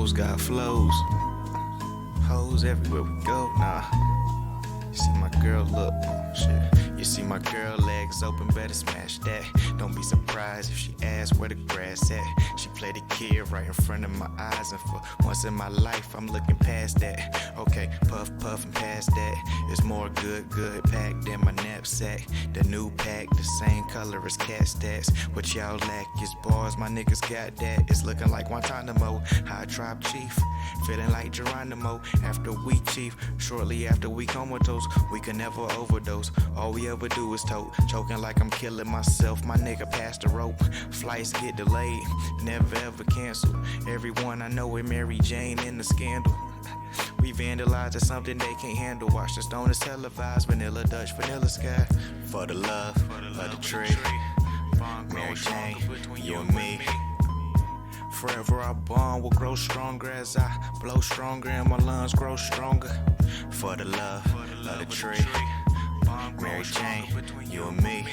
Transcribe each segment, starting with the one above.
hoes got flows. Hoes everywhere we go, nah. You see my girl, look, shit. You see my girl, legs open, better smash that. Don't be surprised if she asks where the grass at. She play the kid right in front of my eyes, and for once in my life, I'm looking past that. Okay, puff, puff, and past that. It's more good, good packed in my knapsack. The new pack, the same color as cat stats. What y'all lack is bars, my niggas got that. It's looking like Guantanamo, high tribe chief. Feeling like Geronimo after we chief. Shortly after we comatose, we can never overdose. All we ever do is tote, choking like I'm killing myself. My nigga passed the rope. Flights get delayed, never ever cancel. Everyone I know with Mary Jane in the scandal. We vandalize at something they can't handle. Watch the stone is televised, vanilla Dutch, vanilla sky. For the love of the tree, Mary Jane, you and me. Forever our bond will grow stronger as I blow stronger and my lungs grow stronger. For the love of the tree, Mary Jane, you and me.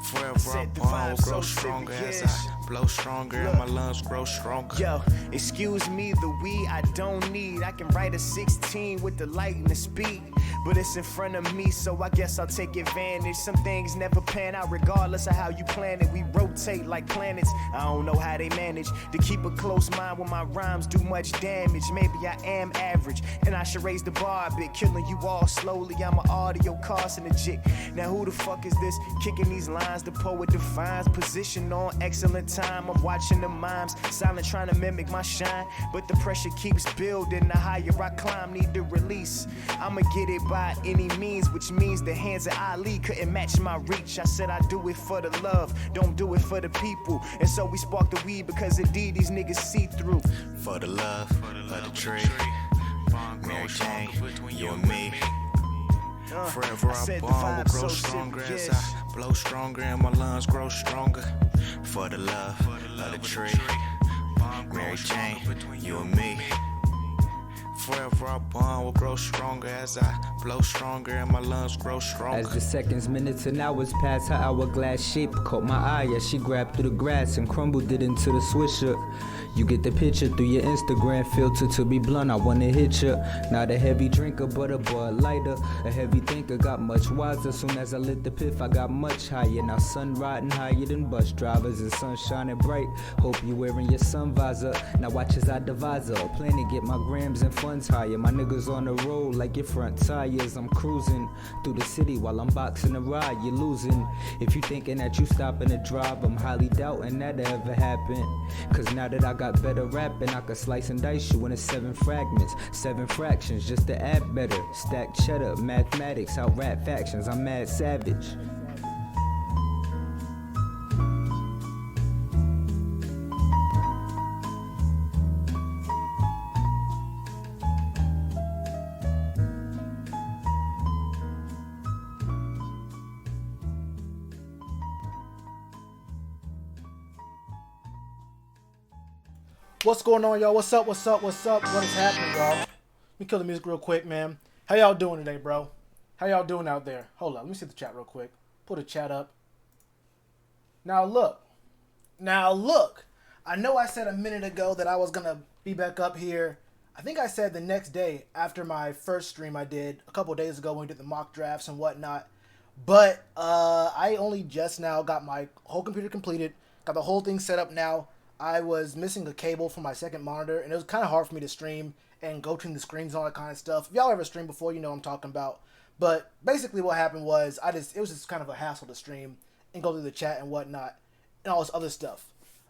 Forever our bond will grow stronger as I blow stronger and my lungs grow stronger. Yo, excuse me, the weed I don't need. I can write a 16 with the lightning speed, but it's in front of me, so I guess I'll take advantage. Some things never pan out regardless of how you plan it. We rotate like planets. I don't know how they manage to keep a close mind when my rhymes do much damage. Maybe I am average, and I should raise the bar a bit. Killing you all slowly, I'm an audio carcinogenic. Now who the fuck is this kicking these lines? The poet defines position on excellent time. I'm watching the mimes, silent trying to mimic my shine, but the pressure keeps building. The higher I climb, need to release. I'ma get it by any means, which means the hands of Ali couldn't match my reach. I said I do it for the love, don't do it for the people. And so we spark the weed because indeed these niggas see through. For the love of the tree, Mary Jane, you and me. Forever our bond will grow stronger as I blow stronger and my lungs grow stronger. For the love of the tree, Mary Jane, you and me. Forever our bond will grow stronger as I blow stronger and my lungs grow stronger. As the seconds, minutes, and hours pass, her hourglass shape caught my eye as she grabbed through the grass and crumbled it into the swisher. You get the picture through your Instagram filter. To be blunt, I wanna hit ya. Not a heavy drinker, but a Bud Lighter. A heavy thinker, got much wiser. Soon as I lit the piff, I got much higher. Now sun riding higher than bus drivers and sun shining bright. Hope you wearing your sun visor. Now watch as I devise her. Plan to get my grams and funds higher. My niggas on the road like your front tires. I'm cruising through the city while I'm boxing a ride. You're losing if you thinking that you stopping to drive. I'm highly doubting that ever happened. Cause now that I got better rapping, I can slice and dice you into 7 fragments, 7 fractions, just to add better. Stack cheddar, mathematics, out rap factions. I'm mad savage. What's going on, y'all? What's up? What is happening, y'all? Let me kill the music real quick, man. How y'all doing today, bro? How y'all doing out there? Hold up. Let me see the chat real quick. Pull the chat up. Now look. I know I said a minute ago that I was going to be back up here. I think I said the next day after my first stream I did a couple days ago when we did the mock drafts and whatnot. But I only just now got my whole computer completed. Got the whole thing set up now. I was missing a cable for my second monitor, and it was kind of hard for me to stream and go between the screens and all that kind of stuff. If y'all ever streamed before, you know what I'm talking about. But basically what happened was, it was just kind of a hassle to stream and go through the chat and whatnot and all this other stuff.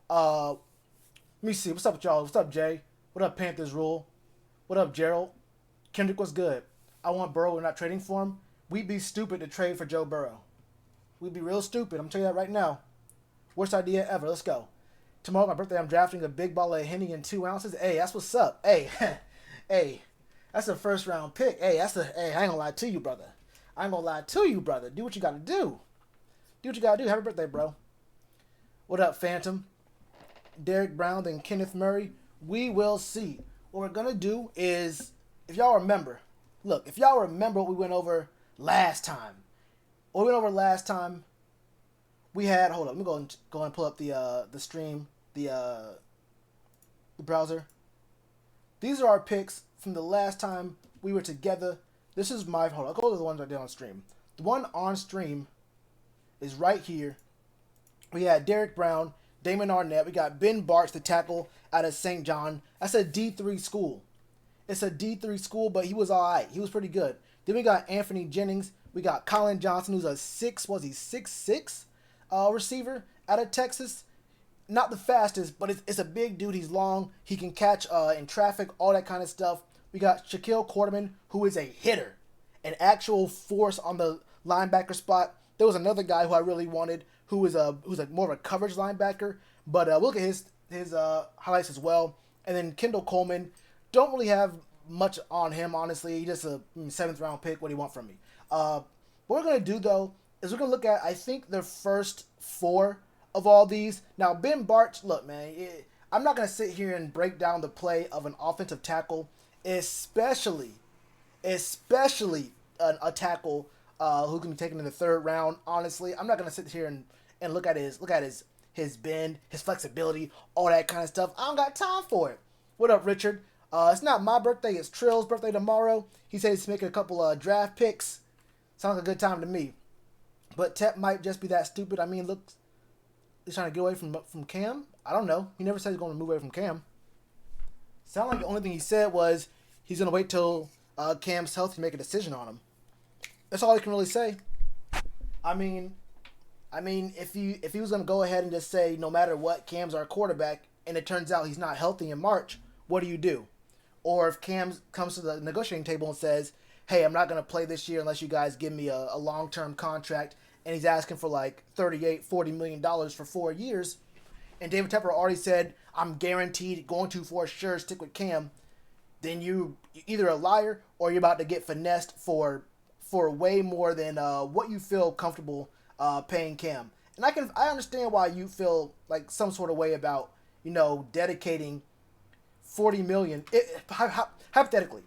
Let me see. What's up with y'all? What's up, Jay? What up, Panthers Rule? What up, Gerald? Kendrick, what's good? I want Burrow. We're not trading for him. We'd be stupid to trade for Joe Burrow. We'd be real stupid. I'm telling you that right now. Worst idea ever. Let's go. Tomorrow, my birthday, I'm drafting a big ball of Henny in 2 ounces. Hey, that's what's up. Hey, hey, that's a first round pick. Hey, hey, I ain't gonna lie to you, brother. Do what you gotta do. Happy birthday, bro. What up, Phantom? Derrick Brown, then Kenneth Murray. We will see. What we're gonna do is, if y'all remember what we went over last time. We had, hold up, let me go and pull up the stream, the browser. These are our picks from the last time we were together. This is my, hold on, I'll go to the ones I did on stream. The one on stream is right here. We had Derrick Brown, Damon Arnett. We got Ben Bartz, the tackle out of St. John. That's a D3 school. It's a D3 school, but he was all right. He was pretty good. Then we got Anthony Jennings. We got Colin Johnson, who's a 6'6" receiver out of Texas. Not the fastest, but it's a big dude. He's long. He can catch in traffic, all that kind of stuff. We got Shaquille Quarterman, who is a hitter, an actual force on the linebacker spot. There was another guy who I really wanted, who's a more of a coverage linebacker, but we'll look at his highlights as well. And then Kendall Coleman, don't really have much on him, honestly. He's just a 7th round pick. What do you want from me? What we're gonna do though is we're gonna look at, I think, the first 4 of all these. Now, Ben Bartz, look, man, I'm not gonna sit here and break down the play of an offensive tackle, especially a tackle who can be taken in the 3rd round. Honestly, I'm not gonna sit here and look at his bend, his flexibility, all that kind of stuff. I don't got time for it. What up, Richard? It's not my birthday. It's Trill's birthday tomorrow. He said he's making a couple draft picks. Sounds like a good time to me. But Tep might just be that stupid. I mean, look, he's trying to get away from Cam. I don't know. He never said he's going to move away from Cam. Sound like the only thing he said was he's going to wait till Cam's healthy to make a decision on him. That's all I can really say. I mean, if he was going to go ahead and just say no matter what, Cam's our quarterback, and it turns out he's not healthy in March, what do you do? Or if Cam comes to the negotiating table and says, hey, I'm not going to play this year unless you guys give me a long-term contract, and he's asking for like $40 million for 4 years, and David Tepper already said, I'm guaranteed going to for sure stick with Cam, then you're either a liar or you're about to get finessed for way more than what you feel comfortable paying Cam. And I understand why you feel like some sort of way about, dedicating $40 million, hypothetically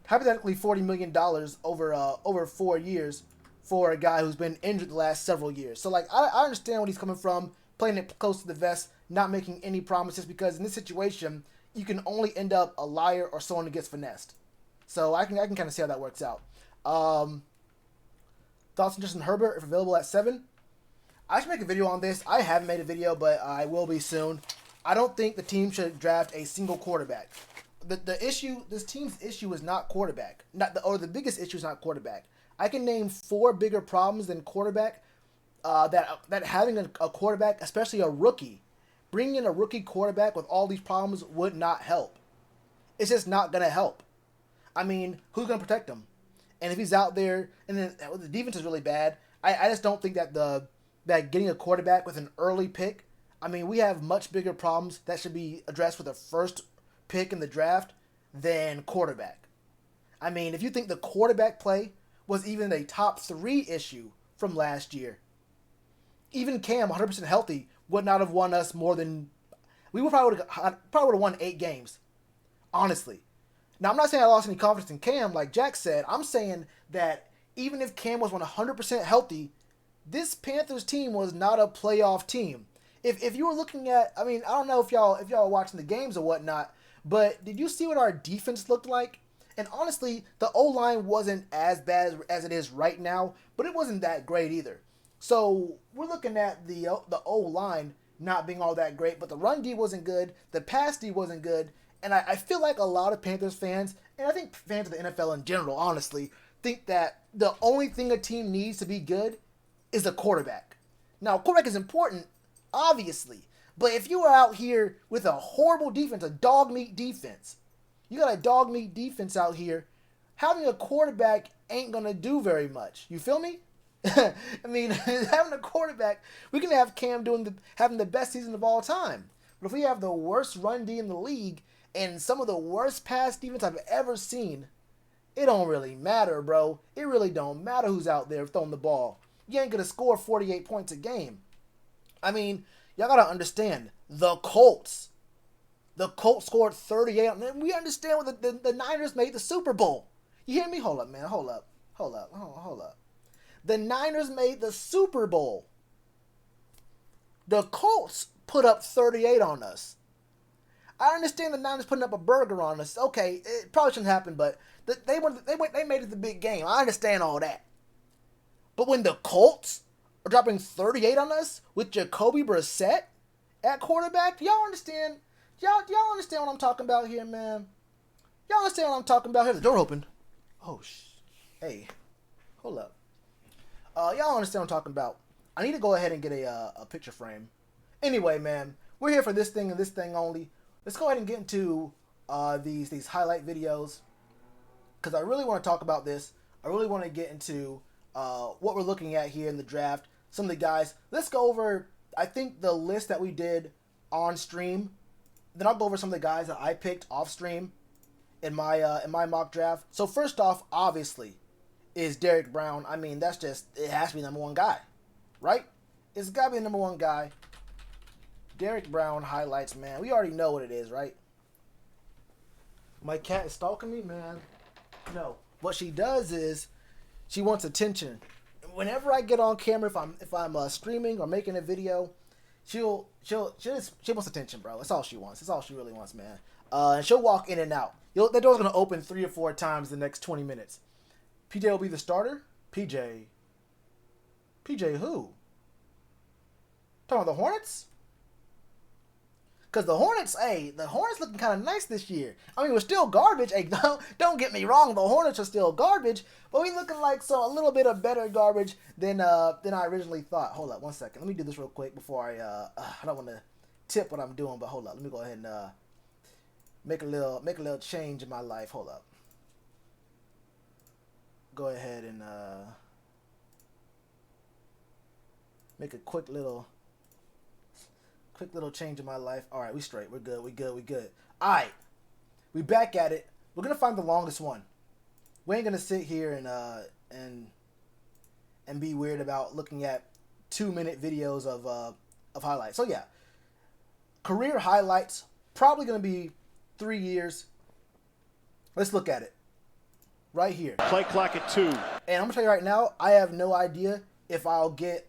$40 million over 4 years for a guy who's been injured the last several years. So like I understand where he's coming from, playing it close to the vest, not making any promises, because in this situation you can only end up a liar or someone who gets finessed. So I can kind of see how that works out. Thoughts on Justin Herbert if available at 7? I should make a video on this. I haven't made a video, but I will be soon. I don't think the team should draft a single quarterback. This team's issue is not quarterback. The biggest issue is not quarterback. I can name 4 bigger problems than quarterback. That having a quarterback, especially a rookie, bringing in a rookie quarterback with all these problems would not help. It's just not gonna help. I mean, who's gonna protect him? And if he's out there, and then the defense is really bad, I just don't think that getting a quarterback with an early pick. I mean, we have much bigger problems that should be addressed with the first pick in the draft than quarterback. I mean, if you think the quarterback play was even a top 3 issue from last year, even Cam, 100% healthy, would not have won us more than... We would probably would have won 8 games, honestly. Now, I'm not saying I lost any confidence in Cam, like Jack said. I'm saying that even if Cam was 100% healthy, this Panthers team was not a playoff team. If you were looking at, I mean, I don't know if y'all are watching the games or whatnot, but did you see what our defense looked like? And honestly, the O-line wasn't as bad as it is right now, but it wasn't that great either. So we're looking at the O-line not being all that great, but the run D wasn't good, the pass D wasn't good, and I feel like a lot of Panthers fans, and I think fans of the NFL in general, honestly, think that the only thing a team needs to be good is a quarterback. Now, quarterback is important, obviously, but if you are out here with a horrible defense, a dog meat defense, you got a dog meat defense out here, having a quarterback ain't going to do very much. You feel me? I mean, having a quarterback, we can have Cam having the best season of all time. But if we have the worst run D in the league and some of the worst pass defense I've ever seen, it don't really matter, bro. It really don't matter who's out there throwing the ball. You ain't going to score 48 points a game. I mean, y'all got to understand, the Colts scored 38. And we understand what the Niners made the Super Bowl. You hear me? Hold up, man. Hold up. The Niners made the Super Bowl. The Colts put up 38 on us. I understand the Niners putting up a burger on us. Okay, it probably shouldn't happen, but they made it the big game. I understand all that. But when the Colts are dropping 38 on us with Jacoby Brissett at quarterback, y'all understand? Y'all understand what I'm talking about here, man? Y'all understand what I'm talking about here? The door opened. Oh, hey, hold up. Y'all understand what I'm talking about? I need to go ahead and get a picture frame. Anyway, man, we're here for this thing and this thing only. Let's go ahead and get into these highlight videos because I really want to talk about this. I really want to get into what we're looking at here in the draft. Some of the guys. Let's go over, I think, the list that we did on stream. Then I'll go over some of the guys that I picked off stream in my mock draft. So first off, obviously, is Derrick Brown. I mean, that's just, it has to be the #1 guy, right? It's got to be the #1 guy. Derrick Brown highlights, man. We already know what it is, right? My cat is stalking me, man. No. What she does is she wants attention. Whenever I get on camera, if I'm streaming or making a video, she wants attention, bro. That's all she wants. That's all she really wants, man. And she'll walk in and out. That door's gonna open 3 or 4 times the next 20 minutes. PJ will be the starter. PJ who? Talking about the Hornets? Because the Hornets looking kind of nice this year. I mean, we're still garbage. Hey, don't get me wrong, the Hornets are still garbage, but we looking like a little bit of better garbage than I originally thought. Hold up, 1 second. Let me do this real quick before I don't want to tip what I'm doing, but hold up. Let me go ahead and make a little change in my life. Hold up. Go ahead and make a quick little change in my life. All right, we straight. We're good. We good. All right, we back at it. We're gonna find the longest one. We ain't gonna sit here and be weird about looking at 2-minute videos of highlights. So yeah, career highlights probably gonna be 3 years. Let's look at it right here. Play clock at 2. And I'm gonna tell you right now, I have no idea if I'll get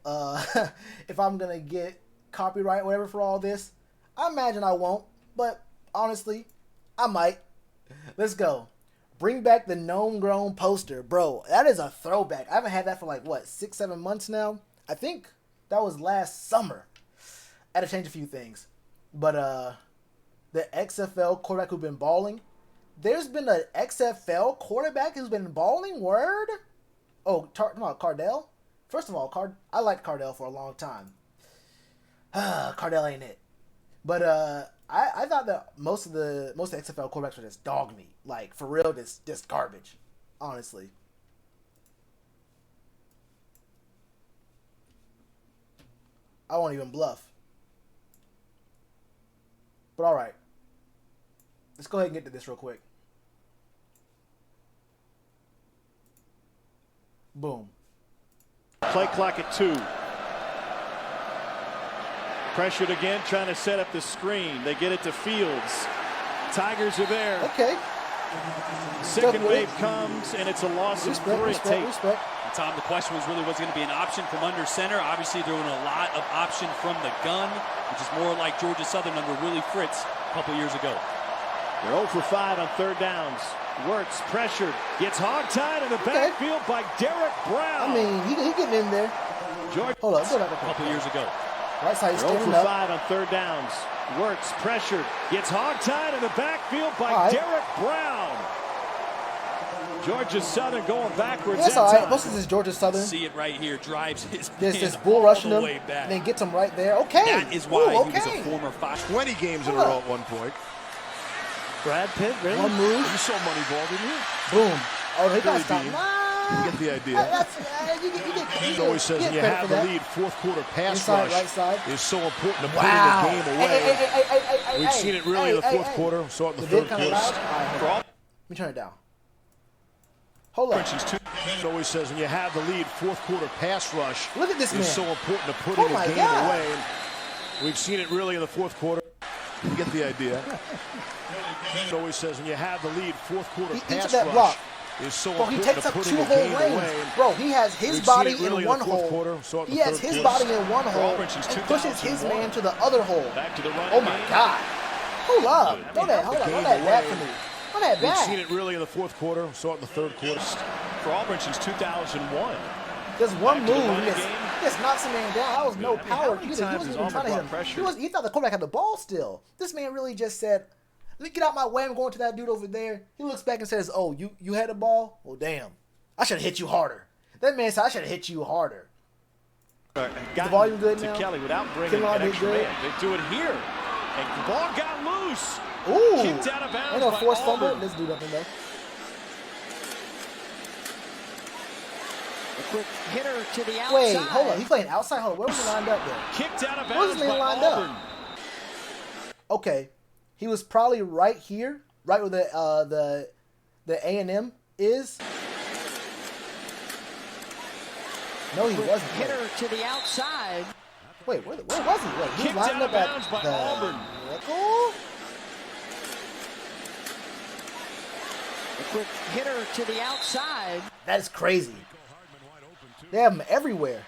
if I'm gonna get copyright or whatever for all this. I imagine I won't, but honestly, I might. Let's go. Bring back the Gnome Grown poster. Bro, that is a throwback. I haven't had that for like, what, 6-7 months now? I think that was last summer. I had to change a few things. But the XFL quarterback who's been balling. There's been an XFL quarterback who's been balling? Word? Oh, no, Cardell? First of all, I liked Cardell for a long time. Cardell ain't it. But I thought that most of the XFL quarterbacks were just dog meat. Like, for real, just garbage. Honestly. I won't even bluff. But alright. Let's go ahead and get to this real quick. Boom. Play clock at 2. Pressured again, trying to set up the screen. They get it to Fields. Tigers are there. Okay. Second wave comes, and it's a loss of 3. Respect. Tom, the question was really, was it going to be an option from under center? Obviously, they're doing a lot of option from the gun, which is more like Georgia Southern under Willie Fritz a couple years ago. They're 0 for 5 on 3rd downs. Wirtz pressured. Gets hogtied in the backfield by Derrick Brown. I mean, he getting in there. Hold up. A couple years ago. Right side, 0 for 5 on 3rd downs. Wirtz pressured. Gets hogtied in the backfield by Derrick Brown. Georgia Southern going backwards. That's all right. Most of this is Georgia Southern. See it right here. Drives his this bull rushing all him the way back. And then gets him right there. Okay. That is why he was a former 20 games in a row at one point. Brad Pitt, really? One move. You saw Moneyball, didn't you? Boom. Oh, he got Billy stopped. Bean. Nah. You get the idea. He always says when you have the lead, fourth quarter pass inside, rush right side. is so important to putting Wow. the game away. Hey, We've seen it really in the fourth quarter. Saw it in the third quarter. Let me turn it down. Hold on. It always says when you have the lead, fourth quarter pass rush Look at this man. is so important to putting the game God. away. And we've seen it really in the fourth quarter. You get the idea. It always says when you have the lead, fourth quarter pass that rush block. is so Bro, he important takes to up putting 2 the whole game lanes. away. Bro, he has his We've body seen it really in one in the fourth hole. quarter, saw it in He the has third his quarter. body in one hole and pushes his man to the other hole. Back to the run Oh my game. God. Hold up. Throw that. Hold on. Run that back for me. Run that We've seen back. it really in the fourth quarter. We saw it in the third quarter. For Auburn since 2001. Just one Back to the move. running He just, game. he just knocks a man down. That was no power. many He times wasn't has even Auburn trying to hit brought him. pressure? He thought the quarterback had the ball still. This man really just said, "Let me get out my way. I'm going to that dude over there." He looks back and says, "Oh, you had the ball? Well, damn. I should have hit you harder." That man said, "I should have hit you harder." The volume good now? Kelly without bringing Kinlaw an did extra good. man. They do it here. And the ball got loose. Ooh. Kicked out of bounds Ain't no by forced fumble. Auburn. Let's do nothing though. A quick hitter to the outside. Wait, hold on. He's playing outside. Hold on. Where was he lined up there? Kicked out of Where was bounds this by man lined up? Auburn. Okay, he was probably right here, right where the A&M is. No, he wasn't. Wait, Hitter to the outside. where was he? Wait, he was Kicked lining out of up bounds at by the Auburn. nickel? A quick hitter to the outside. That is crazy. They have him everywhere.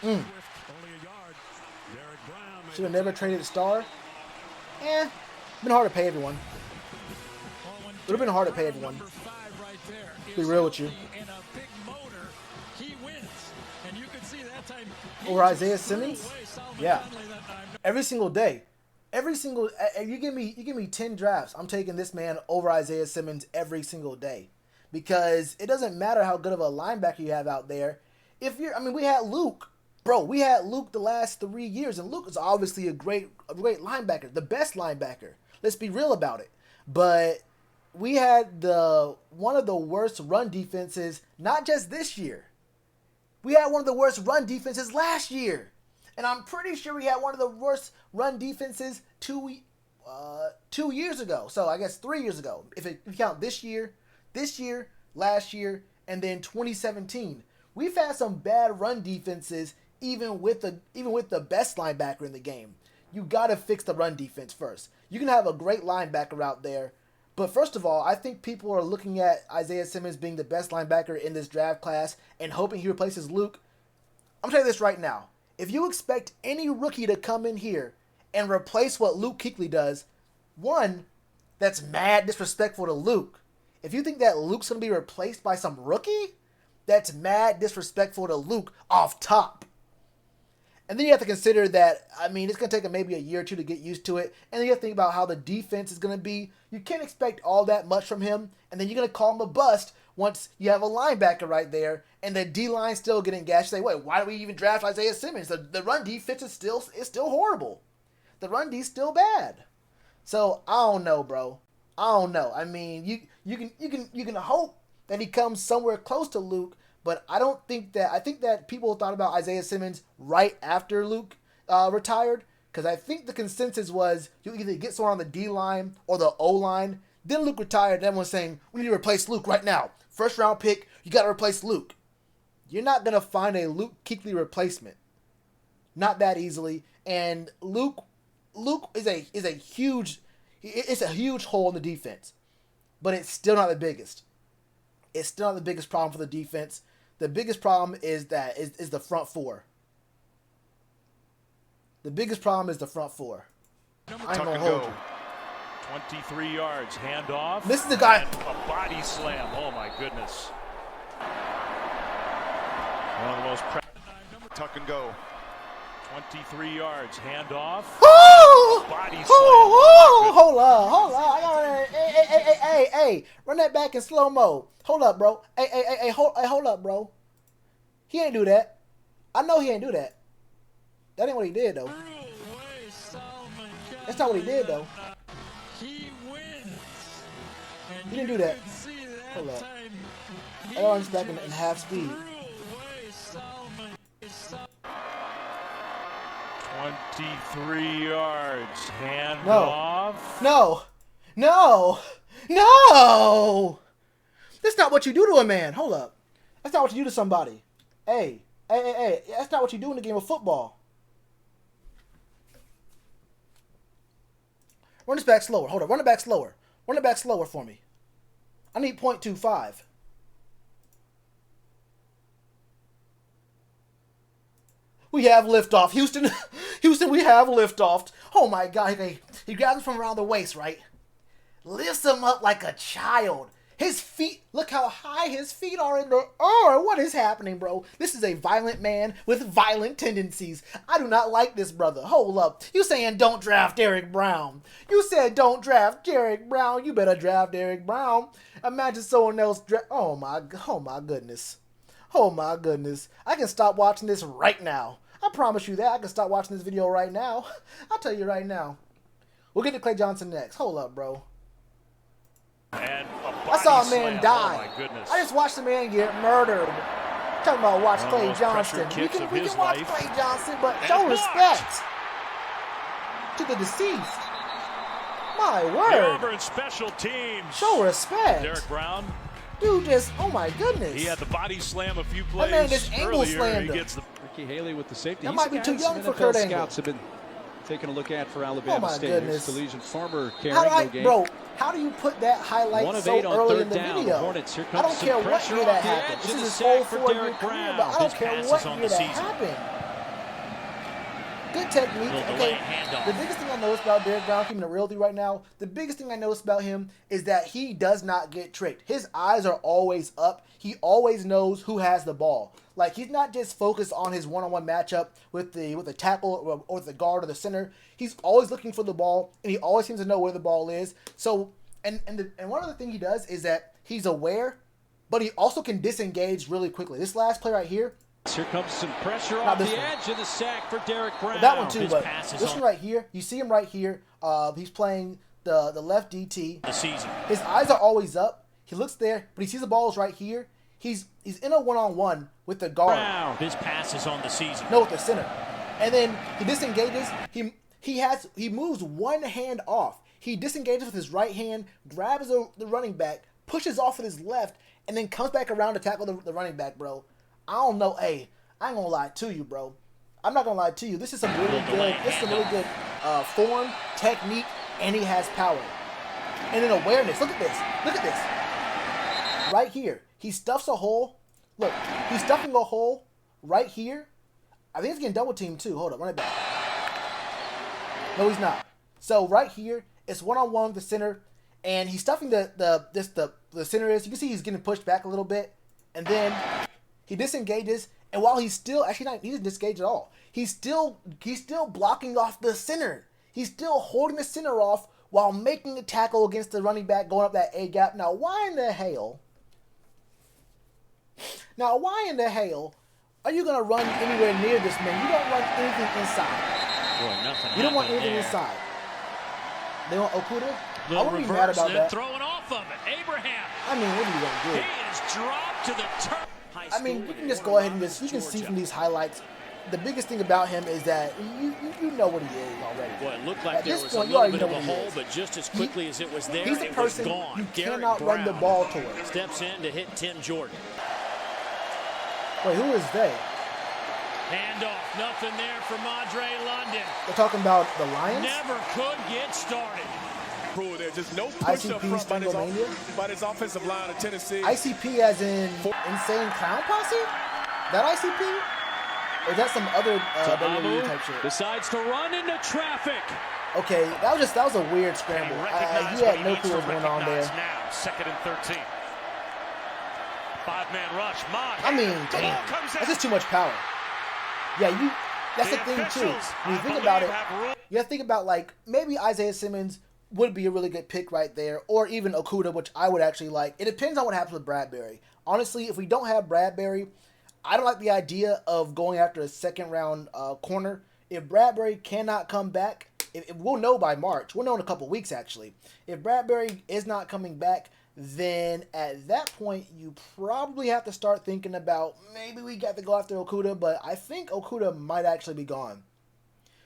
Should have never traded a star. Been hard to pay everyone. Would have been hard to pay everyone. Be real with you. Over Isaiah Simmons? Yeah. Every single day. You give me 10 drafts, I'm taking this man over Isaiah Simmons every single day. Because it doesn't matter how good of a linebacker you have out there. We had Luke. Bro, we had Luke the last 3 years, and Luke is obviously a great linebacker, the best linebacker. Let's be real about it. But we had one of the worst run defenses, not just this year. We had one of the worst run defenses last year. And I'm pretty sure we had one of the worst run defenses 2 years ago. So I guess 3 years ago. If you count this year, last year, and then 2017. We've had some bad run defenses even with the best linebacker in the game. You got to fix the run defense first. You can have a great linebacker out there, but first of all, I think people are looking at Isaiah Simmons being the best linebacker in this draft class and hoping he replaces Luke. I'm telling you this right now. If you expect any rookie to come in here and replace what Luke Kuechly does, one, that's mad disrespectful to Luke. If you think that Luke's going to be replaced by some rookie, that's mad disrespectful to Luke off top. And then you have to consider that, it's going to take him maybe a year or two to get used to it. And then you have to think about how the defense is going to be. You can't expect all that much from him. And then you're going to call him a bust once you have a linebacker right there. And the D-line still getting gashed. Say, wait, why do we even draft Isaiah Simmons? The run defense is still horrible. The run D's still bad. So, I don't know, bro. I don't know. You can hope that he comes somewhere close to Luke. But I think that people thought about Isaiah Simmons right after Luke retired. Because I think the consensus was you either get someone on the D-line or the O-line. Then Luke retired and everyone's saying, we need to replace Luke right now. First round pick, you got to replace Luke. You're not going to find a Luke Kuechly replacement. Not that easily. And Luke is a huge hole in the defense. But it's still not the biggest. It's still not the biggest problem for the defense. The biggest problem is the front four. The biggest problem is the front four. I ain't gonna hold you. 23 yards, handoff. This is the guy. A body slam. Oh my goodness. One of the most tuck and go. 23 yards, handoff. Oh! Body slam. Hold up. I got hey. Run that back in slow-mo. Hold up, bro. Hey, hold up, bro. He ain't do that. I know he ain't do that. That ain't what he did, though. That's not what he did, though. He didn't do that. Hold up. I got him back in half speed. 23 yards, handoff. No! That's not what you do to a man. Hold up. That's not what you do to somebody. Hey. That's not what you do in the game of football. Run this back slower. Hold up. Run it back slower. Run it back slower for me. I need 0.25. We have liftoff. Houston Houston, we have liftoff. Oh my God. He grabs him from around the waist, right? Lifts him up like a child. His feet, look how high his feet are in the air. What is happening, bro? This is a violent man with violent tendencies. I do not like this brother. Hold up. You saying don't draft Derrick Brown. You said don't draft Derrick Brown. You better draft Derrick Brown. Imagine someone else draft. Oh my goodness. Oh my goodness. I can stop watching this right now. I promise you that. I can stop watching this video right now. I'll tell you right now. We'll get to Clay Johnson next. Hold up, bro. And I saw a man slam. die. Oh, my goodness. I just watched a man get murdered. Talking about watch One of Clay those Johnson. pressure We kicks can of his watch life. Clay Johnson, but And show blocked. respect to the deceased. My The word. Auburn special teams. Show respect. Derrick Brown. Dude just, oh my goodness. He had the body slam a few That plays man just angle earlier. slammed He him. gets the Ricky Haley with the safety. That He's might a be guy too some young for NFL Kurt Angle. scouts have been taking a look at for Alabama my State. goodness. Collegiate former Care How Angle game. bro, how do you put that highlight 1 of so 8 on early third in the down. video? Hornets, here I don't comes some care what pressure year off that the happened. edge This of is the his whole sack for 4-year Derrick career, Brown. but I don't His care passes what on year the that season. happened. Good technique. Little Okay, delayed handoff. the biggest thing I noticed about Derrick Brown, keeping it real with you right now, the biggest thing I noticed about him is that he does not get tricked. His eyes are always up. He always knows who has the ball. Like, he's not just focused on his one-on-one matchup with the tackle or the guard or the center. He's always looking for the ball, and he always seems to know where the ball is. So, and one other thing he does is that he's aware, but he also can disengage really quickly. This last play right here, Here comes some pressure Not off this the one. edge of the sack for Derrick Brown. that one too, His but pass is this on one right here, you see him right here. He's playing the left DT. the season. His eyes are always up. He looks there, but he sees the ball is right here. He's in a one-on-one with the guard. Brown. His pass is on the season. No, with the center. And then he disengages. He moves one hand off. He disengages with his right hand, grabs the running back, pushes off with his left, and then comes back around to tackle the running back, bro. I don't know. Hey, I ain't gonna lie to you, bro. I'm not gonna lie to you. This is some really good. This is some really good form, technique, and he has power. And then awareness. Look at this. Look at this. Right here, he stuffs a hole. Look, he's stuffing a hole right here. I think he's getting double teamed too. Hold up, run it back. No, he's not. So right here, it's one-on-one with the center, and he's stuffing the center is. You can see he's getting pushed back a little bit, and then he disengages. And while he's still he doesn't disengage at all. He's still blocking off the center. He's still holding the center off while making a tackle against the running back going up that A gap. Now why in the hell are you gonna run anywhere near this man? You don't run anything inside. Boy, nothing You don't want happened anything there. inside. They want Okuda? I Little wouldn't be mad reverse, about then that. throwing off of it. Abraham. I mean, what are you gonna do? He is dropped to the turf. I mean, you can just go ahead and you can see from these highlights. The biggest thing about him is that you know what he is already. Well, it looked like At there this was point, a you little already bit of know a what he hole, is. but just as quickly as it was there, He's the it was person gone. you Derrick cannot run the Brown ball towards. steps in to hit Tim Jordan. Wait, who is they? Handoff, nothing there for Madre London. They're talking about the Lions? Never could get started. There's just no push up ICP front Spongomania? by this offensive line of Tennessee. ICP as in Insane Clown Posse? That ICP? Or is that some other WWE type shit? Decides to run into traffic. Okay, that was a weird scramble. He had no clue what was going on there. Now, 2nd and 13. 5-man rush. I mean, damn, that's just too much power. Yeah, that's the thing too. When you think about it, you have to think about, like, maybe Isaiah Simmons would be a really good pick right there, or even Okuda, which I would actually like. It depends on what happens with Bradbury. Honestly, if we don't have Bradbury, I don't like the idea of going after a second-round corner. If Bradbury cannot come back, we'll know by March. We'll know in a couple weeks, actually. If Bradbury is not coming back, then at that point, you probably have to start thinking about maybe we got to go after Okuda, but I think Okuda might actually be gone.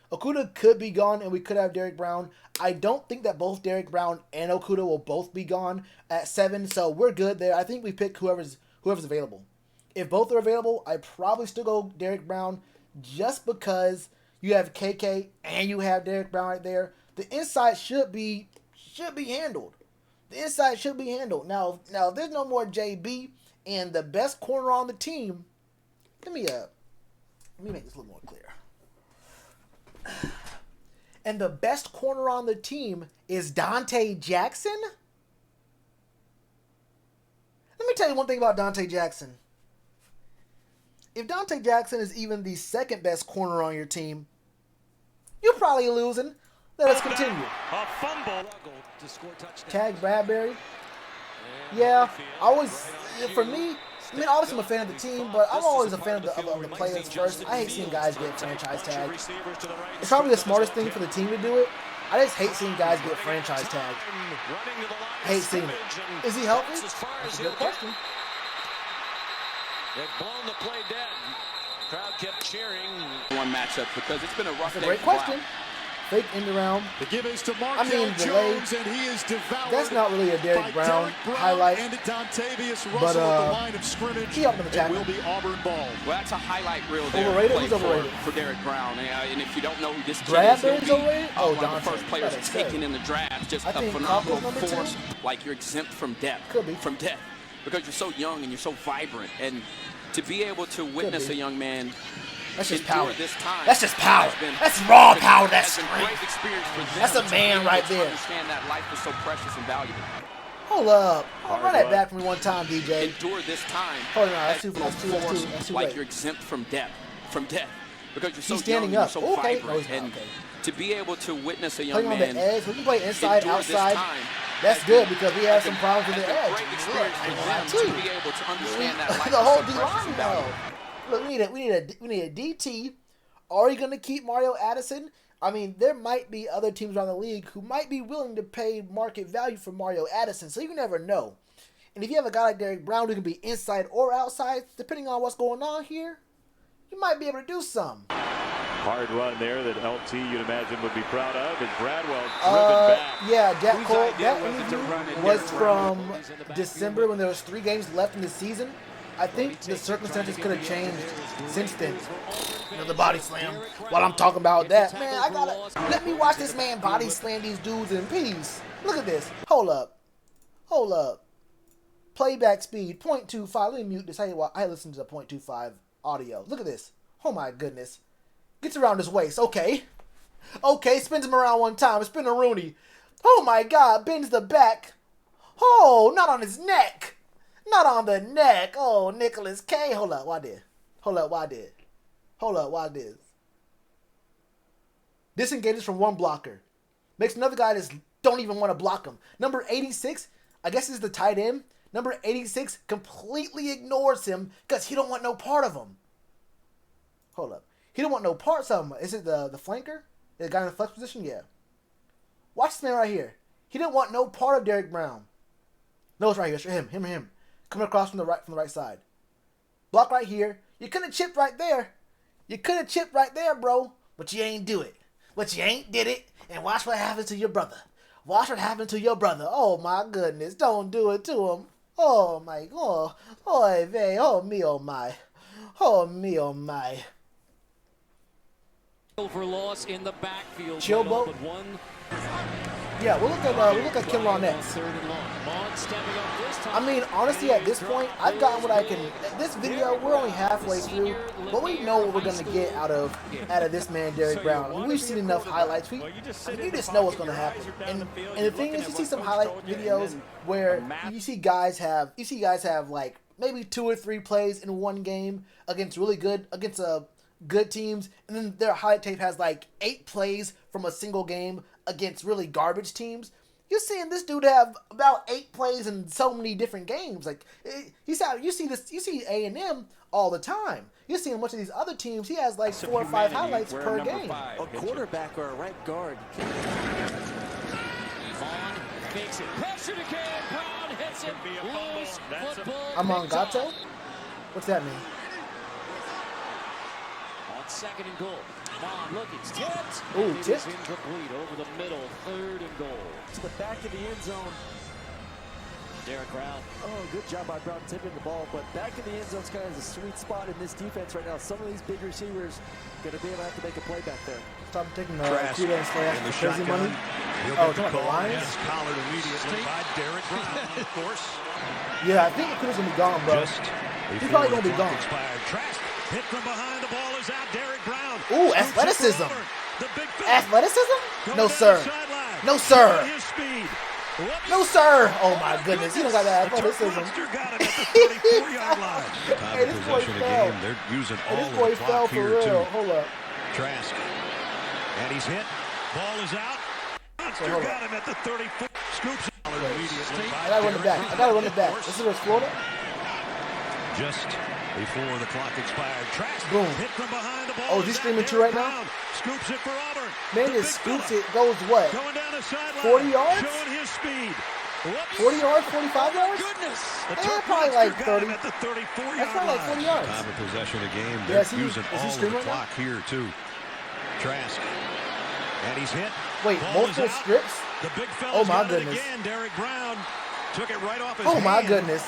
Okuda could be gone, and we could have Derrick Brown. I don't think that both Derrick Brown and Okuda will both be gone at 7, so we're good there. I think we pick whoever's available. If both are available, I probably still go Derrick Brown just because you have KK and you have Derrick Brown right there. The inside should be handled. The inside should be handled. Now if there's no more JB and the best corner on the team, let me make this a little more clear. And the best corner on the team is Dante Jackson? Let me tell you one thing about Dante Jackson. If Dante Jackson is even the second best corner on your team, you're probably losing. Let us continue. A fumble. Tag Bradbury. Yeah, for me, I mean, obviously I'm a fan of the team, but I'm always a fan of the players first. I hate seeing guys get franchise tagged. It's probably the smartest thing for the team to do it. I just hate seeing guys get franchise tagged. I hate seeing it. Is he healthy? That's a good question. They've blown the play dead. Crowd kept cheering. One matchup because it's been a rough That's a day. great question. Fake end around. The give is to Markel Jones, and he is devoured. That's not really a Derrick Brown highlight. And Dontavius Russell But at the line of scrimmage. he helped him attack. It will be Auburn ball. Well, that's a highlight reel there. Overrated? Who's overrated? For Derrick Brown. And if you don't know who this kid is, Bradbury's he'll be overrated? one of the Dante. first players That's taken good. in the draft. Just I a think phenomenal Copple's number force. 2. Like you're exempt from death. Could be. From death. Because you're so young and you're so vibrant. And to be able to witness a young man That's just endure power. this time. That's just power. has been- That's raw power. has That's been strength. great experience for them. That's a to man be able right to there. Understand that life is so precious and valuable. Hold up. Run that back from me one time, DJ. Endure this time. Hold on, that's too Like late. you're exempt from death. From death. Because you're so He's standing young, up. you're so Okay. vibrant. No, he's not. And Okay. to be able to witness a young Playing on man the edge. We can play inside, endure this outside. time That's has good been- because we have has some been- problems with has the been edge. Great experience for them to be able to understand that life The whole is so precious D-line and now. valuable. Look, we need a DT. Are you going to keep Mario Addison? I mean, there might be other teams around the league who might be willing to pay market value for Mario Addison, so you never know. And if you have a guy like Derrick Brown who can be inside or outside, depending on what's going on here, you might be able to do some. Hard run there that LT, you'd imagine, would be proud of. And Bradwell driven back. Yeah, Jack Whose Cole, idea that was it to interview run it was Derrick from December when there was 3 games left in the season. I think the circumstances could have changed since then. You know, the body slam. While I'm talking about that, man, let me watch this man body slam these dudes in peace. Look at this. Hold up. Playback speed 0.25. Let me mute this. I listen to the 0.25 audio. Look at this. Oh my goodness. Gets around his waist. Okay, spins him around one time. Spin a Rooney. Oh my God, bends the back. Oh, not on his neck. Not on the neck. Oh, Nicholas K. Hold up, why did? Disengages from one blocker. Makes another guy just don't even want to block him. Number 86, I guess is the tight end. Number 86 completely ignores him because he don't want no part of him. Hold up. He don't want no parts of him. Is it the flanker? The guy in the flex position? Yeah. Watch this man right here. He didn't want no part of Derrick Brown. No, it's right here. It's him. Coming across from the right side. Block right here. You could have chipped right there. Bro. But you ain't do it. Did it. And watch what happens to your brother. Oh my goodness. Don't do it to him. Oh my God. Oh me, oh my. For loss in the backfield. Chilbo. Yeah, we'll look at Kinlaw next. I mean, honestly, at this point, I've gotten what I can. This video, we're only halfway through, but we know what we're gonna get out of this man, Derrick Brown. I mean, we've seen enough highlights. You just know what's gonna happen. And the thing is, you see some highlight videos where you see guys have like maybe 2 or 3 plays in one game against good teams, and then their highlight tape has like 8 plays from a single game against really garbage teams. You're seeing this dude have about 8 plays in so many different games. Like you see A&M all the time. You're seeing much of these other teams. He has like 4 or 5 highlights per game. A quarterback or a right guard. Makes it pressured again. Brown hits it. Loose football. Among Gato? What's that mean? On 2nd and goal. Vaughn looking. Tipped. Ooh, It is tipped. incomplete over the middle. 3rd and goal. To the back of the end zone. Derrick Brown. Oh, good job by Brown tipping the ball, but back in the end zone is kind of a sweet spot in this defense right now. Some of these big receivers going to be able to have to make a play back there. Stop taking the Cuda and Slash for crazy money. Oh, talking about the Lions? Collared immediately by Derrick Brown, of course. Yeah, I think Cuda's gonna be gone, bro. He's probably gonna be gone. Trask hit from behind. The ball is out. Derrick Brown. Ooh, athleticism. Athleticism? No, sir. No, sir. No, sir. Oh, my goodness. He don't got that athleticism. Hey, this boy fell. Hey, this boy fell for real. Hold up. Trask. And he's hit. Ball is out. Monster got him at the 34. Scoops immediately. I gotta run it back. I gotta run it back. This is versus Florida. Just before the clock expired. Trask. Boom. Hit from behind the ball. Oh, is he streaming too right now? Scoops it for Auburn. Man, just scoops it. Goes what? Going down the sideline. 40 yards? Showing his speed. 40 yards? 45 yards? Yeah, probably like 30. At the 34-yard That's probably like 40 yards. Time of possession again. Yeah, They're using all of the clock here, too. Trask. And he's hit. Wait, multiple strips? The big Oh, my goodness. Again. Derrick Brown took it right off his Oh, my hand. goodness.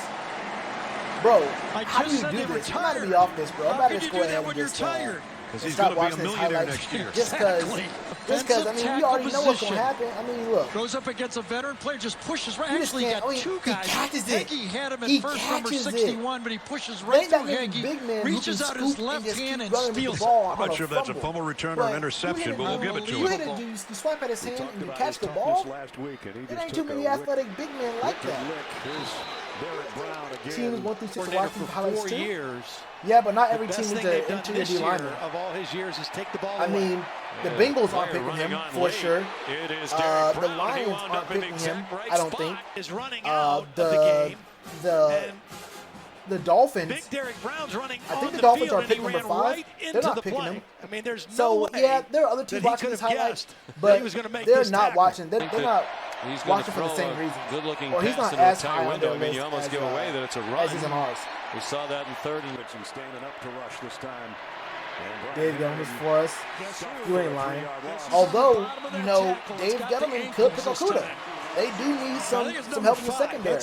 Bro, how do you do this? I'm about to be off this, bro. I'm about to just go ahead and just Because stop he's going to be a watching this millionaire highlights. next year. Just because, I mean, we already know what's going to happen. I mean, look. Goes up against a veteran player, just pushes right. You just Actually, can't- got I mean, two he guys. catches it. Heggie had him at He first, number catches it. 61, but he pushes There right ain't that through many Heggie, big men reaches who out can his scoop left just hand keep and running with the steals ball it. on I'm not a sure if that's a fumble. fumble return or But an interception, but we'll give it to you him. hit it, you swipe at his hand and you catch the ball. There ain't too many athletic big men like that. Teams 1 through 6 are watching highlights too. years. Yeah, but not every team needs an interior D lineman. Of all his years is take the ball I away. mean, the Bengals aren't picking him for sure. The Lions aren't picking him. I don't think. Is running out of the game. The Dolphins. Big Derrick Brown's running I think on the Dolphins field, are picking and he number ran 5. right They're into not the picking play. him. I mean, there's no So way yeah, there are other that teams he watching could this have highlight, guessed that but he was gonna make they're this not tackle. watching. They're not He's going watching to for the throw same a reason. good-looking Or he's pass not into a as tight high on window. their I mean, list you almost as, give away that it's a run. as he's on ours. We saw that in third. Richardson standing up to rush this time. Dave Gettleman's for us. You ain't lying. Although, you know, Dave Gettleman could pick Okuda. They do need some help in the secondary.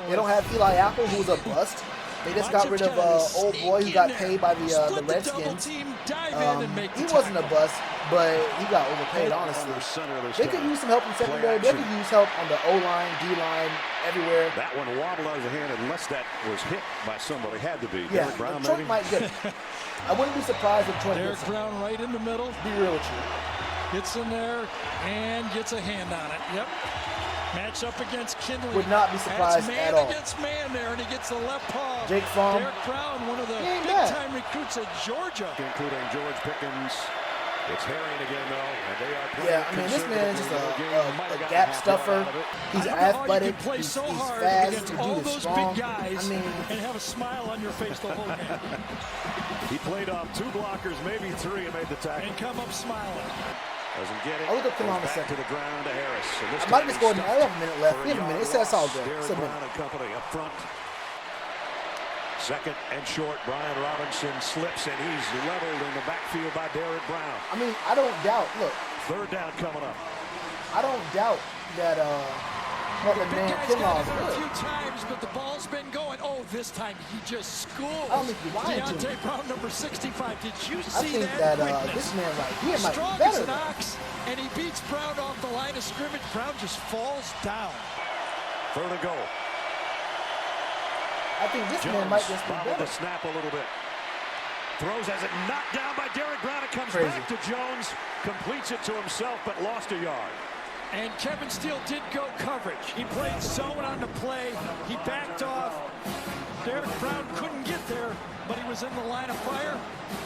They don't have Eli Apple, who's a bust. They just got rid of old boy who got paid by the Redskins. He wasn't a bust, but he got overpaid, honestly. They could use some help in the secondary. They could use help on the O-line, D-line, everywhere. That one wobbled out of the hand unless that was hit by somebody. Had to be. Yeah, Derrick Brown, Detroit maybe? might get it. I wouldn't be surprised if Detroit Derrick gets it. Brown right in the middle. Be real with you. Gets in there and gets a hand on it. Yep. Match up against Kinley. Would not be surprised That's man at all. against man there, and he gets the left paw. Jake Fromm. Derrick Brown, one of the He ain't bad. big-time recruits at Georgia. Including George Pickens. It's Herring again, though, and they are playing Yeah, I mean, this man is just a gap stuffer. He's I don't know how you athletic. can play He's so hard fast. against The all dude is those strong. big guys I mean, and have a smile on your face the whole game. He played off 2 blockers, maybe 3, and made the tackle. And come up smiling. Doesn't get it. I'll look up Kalon a Back second. to the ground to Harris. And this I might time have he scored. I stuffed have a minute left. for We have a minute. It says all good. Derrick It's a Brown minute. and company up front. Second and short. Brian Robinson slips, and he's leveled in the backfield by Derrick Brown. I mean, I don't doubt. Look, Third down coming up. I don't doubt that that the man Guy's Kinlaw got is it there a good. few times, but the ball's been going. Oh, this time he just schools. I don't think you're lying to me. Deontay Brown, number 65. Did you I see think that? that quickness? this man right here might Strong be better. as an ox, and he beats Brown off the line of scrimmage. Brown just falls down. Third and goal. I think this man Jones might just be bobbled better. the snap a little bit. Throws as it knocked down by Derrick Brown. It comes Crazy. back to Jones. Completes it to himself, but lost a yard. And Kevin Steele did go coverage. He played zone on the play. He backed off. Derrick Brown couldn't get there, but he was in the line of fire,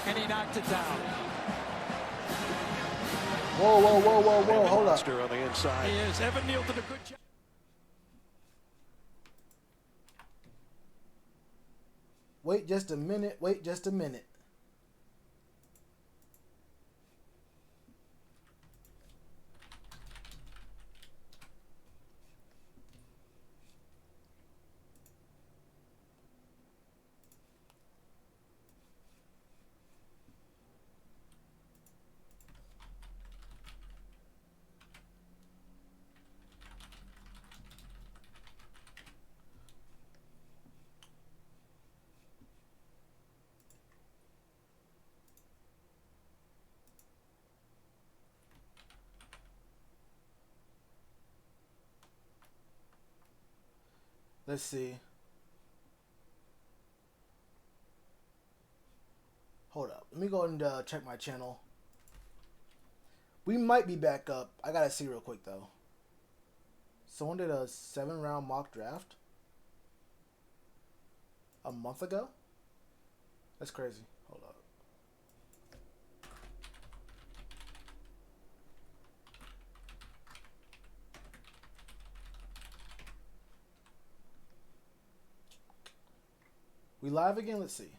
and he knocked it down. Whoa, whoa, whoa, whoa, whoa! Hold up. Monster on the inside. He is. Evan Neal did a good job. Wait just a minute. Wait just a minute. Let's see. Hold up. Let me go and check my channel. We might be back up. I gotta see real quick though. Someone did a 7-round mock draft a month ago. That's crazy. Hold up. We live again? Let's see.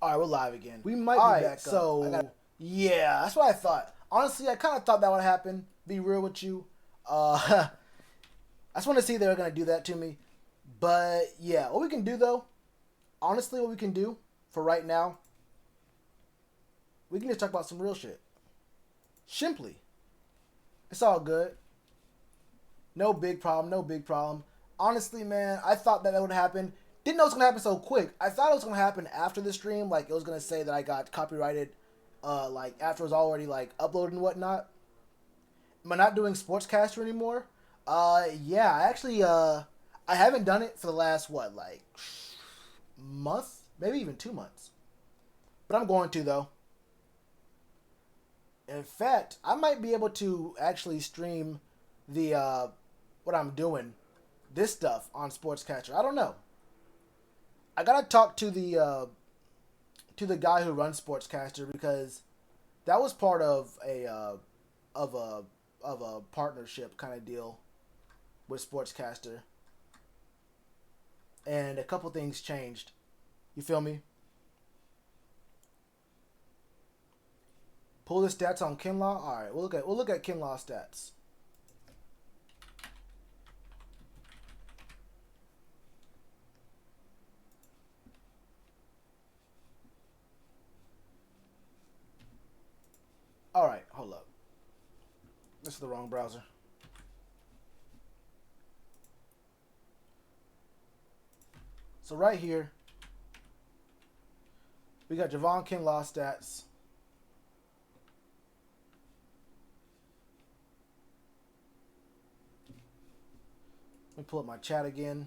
All right, we're live again. We might be back up. So, yeah, that's what I thought. Honestly, I kind of thought that would happen. Be real with you. I just want to see if they were going to do that to me. But, yeah, what we can do, though, honestly, what we can do for right now, we can just talk about some real shit. Simply. It's all good. No big problem, no big problem. Honestly, man, I thought that would happen. Didn't know it was going to happen so quick. I thought it was going to happen after the stream. Like, it was going to say that I got copyrighted, like, after it was already, like, uploaded and whatnot. Am I not doing Sportscaster anymore? Yeah, I actually, I haven't done it for the last, what, like, month? Maybe even 2 months. But I'm going to, though. In fact, I might be able to actually stream the, what I'm doing, this stuff on Sportscatcher. I don't know. I gotta talk to the guy who runs Sportscaster, because that was part of a partnership kind of deal with Sportscaster, and a couple things changed. You feel me? Pull the stats on Kinlaw. All right, we'll look at Kinlaw stats. All right, hold up. This is the wrong browser. So right here, we got Javon Kinlaw stats. Let me pull up my chat again.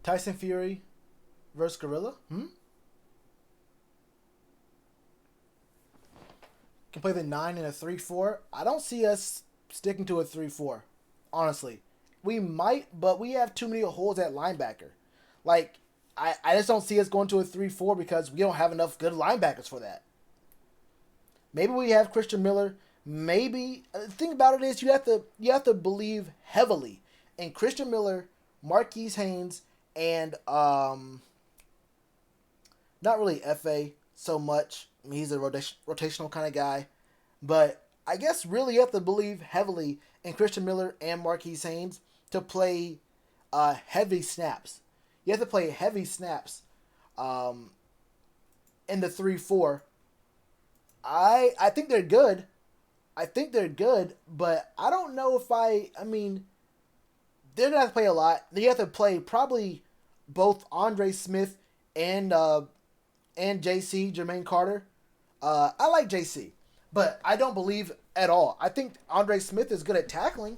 Tyson Fury versus Gorilla. Can play the 9 and a 3-4. I don't see us sticking to a 3-4. Honestly. We might, but we have too many holes at linebacker. Like, I just don't see us going to a 3-4 because we don't have enough good linebackers for that. Maybe we have Christian Miller. Maybe the thing about it is you have to believe heavily in Christian Miller, Marquise Haynes, and not really FA so much. I mean, he's a rotational kind of guy, but I guess really you have to believe heavily in Christian Miller and Marquise Haynes to play heavy snaps. You have to play heavy snaps in the 3-4. I think they're good. I think they're good, but I don't know if I mean, they're going to have to play a lot. They have to play probably both Andre Smith and JC, Jermaine Carter. I like JC, but I don't believe at all. I think Andre Smith is good at tackling.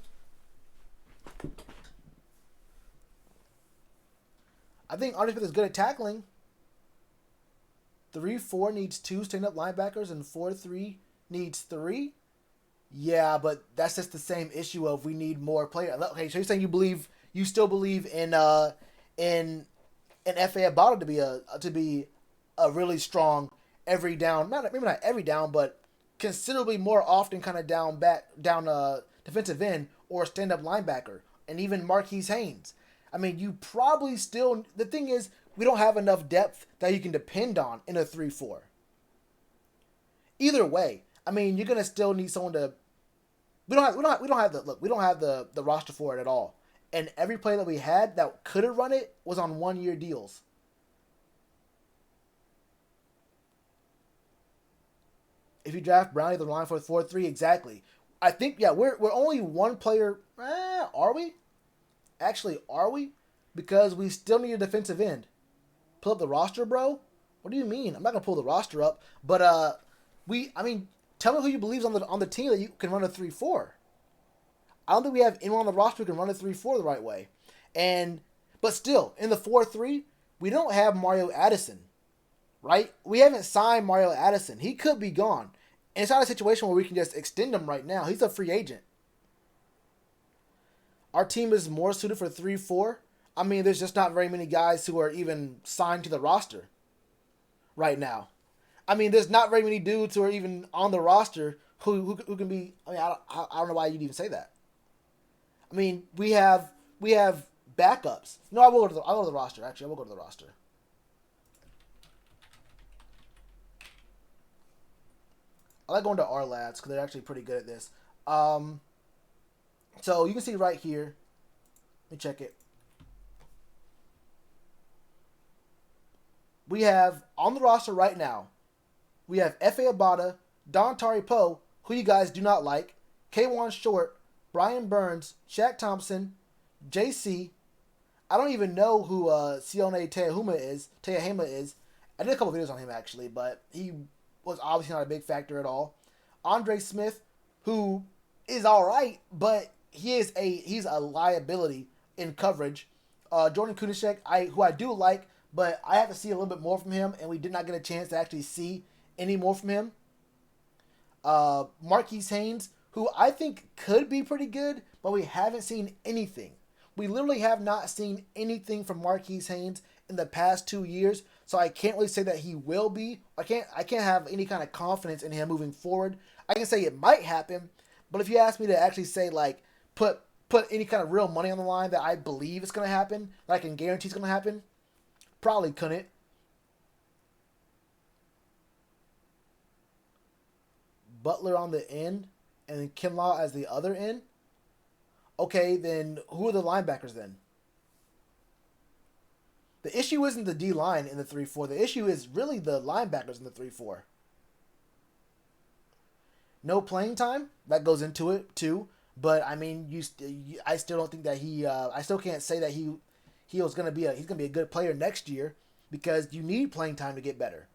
I think Andre Smith is good at tackling. 3-4 needs 2 stand-up linebackers, and 4-3 needs 3. Yeah, but that's just the same issue of we need more players. Okay, so you're saying you still believe in FA Abada to be a really strong every down, maybe not every down, but considerably more often kind of down defensive end or stand-up linebacker, and even Marquise Haynes. I mean, you probably still, the thing is, we don't have enough depth that you can depend on in a 3-4. Either way, I mean, you're gonna still need someone to. We don't have the roster for it at all. And every player that we had that could have run it was on 1-year deals. If you draft Brown, the line for 4-3, exactly. I think, yeah, we're only one player. Are we? Actually, are we? Because we still need a defensive end. Pull up the roster, bro? What do you mean? I'm not gonna pull the roster up, but tell me who you believe's on the team that you can run a 3-4. I don't think we have anyone on the roster who can run a 3-4 the right way. And But still, in the 4-3, we don't have Mario Addison, right? We haven't signed Mario Addison. He could be gone. And it's not a situation where we can just extend him right now. He's a free agent. Our team is more suited for 3-4. I mean, there's just not very many guys who are even signed to the roster right now. I mean, there's not very many dudes who are even on the roster who can be. I mean, I don't know why you'd even say that. I mean, we have backups. No, I'll go to the roster. Actually, I will go to the roster. I like going to our lads because they're actually pretty good at this. So you can see right here. Let me check it. We have on the roster right now, we have F.A. Abada, Don Tari Poe, who you guys do not like, K1 Short, Brian Burns, Shaq Thompson, JC. I don't even know who Sione Teahuma is. I did a couple videos on him actually, but he was obviously not a big factor at all. Andre Smith, who is all right, but he's a liability in coverage. Jordan Kunishek, who I do like, but I have to see a little bit more from him, and we did not get a chance to actually see any more from him. Marquise Haynes, who I think could be pretty good, but we haven't seen anything. We literally have not seen anything from Marquise Haynes in the past 2 years, so I can't really say that he will be. I can't have any kind of confidence in him moving forward. I can say it might happen, but if you ask me to actually say, like, put any kind of real money on the line that I believe is going to happen, that I can guarantee is going to happen, probably couldn't. Butler on the end, and then Kinlaw as the other end. Okay, then who are the linebackers then? The issue isn't the D-line in the 3-4. The issue is really the linebackers in the 3-4. No playing time. That goes into it, too. But, I mean, I still don't think that I still can't say that he's going to be a good player next year because you need playing time to get better.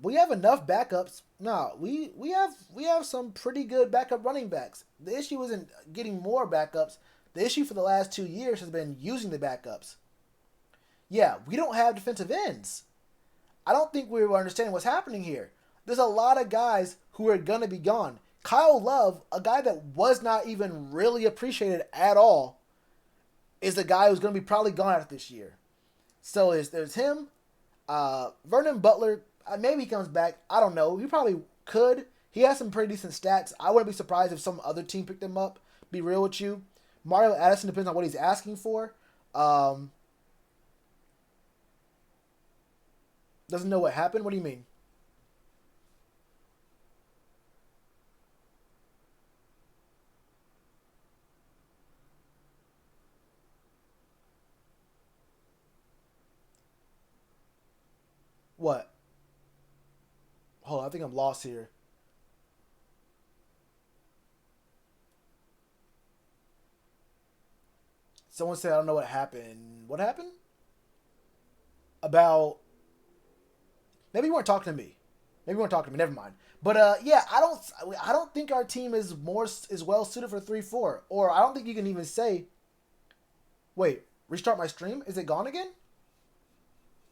We have enough backups. No, we have some pretty good backup running backs. The issue isn't getting more backups. The issue for the last 2 years has been using the backups. Yeah, we don't have defensive ends. I don't think we're understanding what's happening here. There's a lot of guys who are going to be gone. Kyle Love, a guy that was not even really appreciated at all, is a guy who's going to be probably gone after this year. So there's him. Vernon Butler, maybe he comes back. I don't know. He probably could. He has some pretty decent stats. I wouldn't be surprised if some other team picked him up. Be real with you. Mario Addison depends on what he's asking for. Doesn't know what happened? What do you mean? What? Hold on, I think I'm lost here. Someone said I don't know what happened. What happened? About... Maybe you weren't talking to me. Never mind. But yeah, I don't think our team is well suited for 3-4. Or I don't think you can even say. Wait, restart my stream? Is it gone again?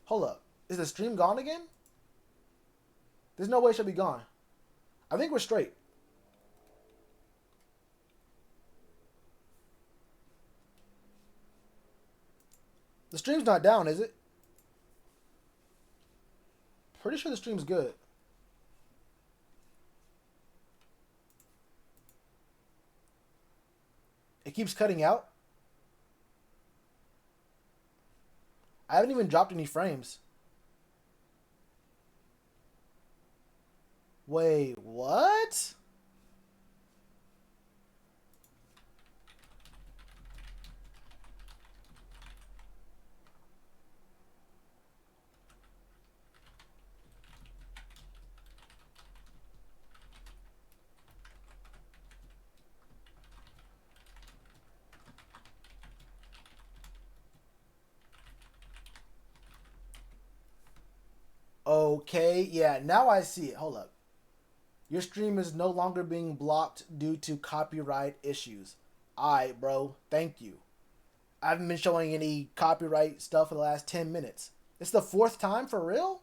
Hold up. Is the stream gone again? There's no way it should be gone. I think we're straight. The stream's not down, is it? Pretty sure the stream's good. It keeps cutting out. I haven't even dropped any frames. Wait, what? Okay, yeah, now I see it. Hold up. Your stream is no longer being blocked due to copyright issues. Alright, bro. Thank you. I haven't been showing any copyright stuff for the last 10 minutes. It's the 4th time for real?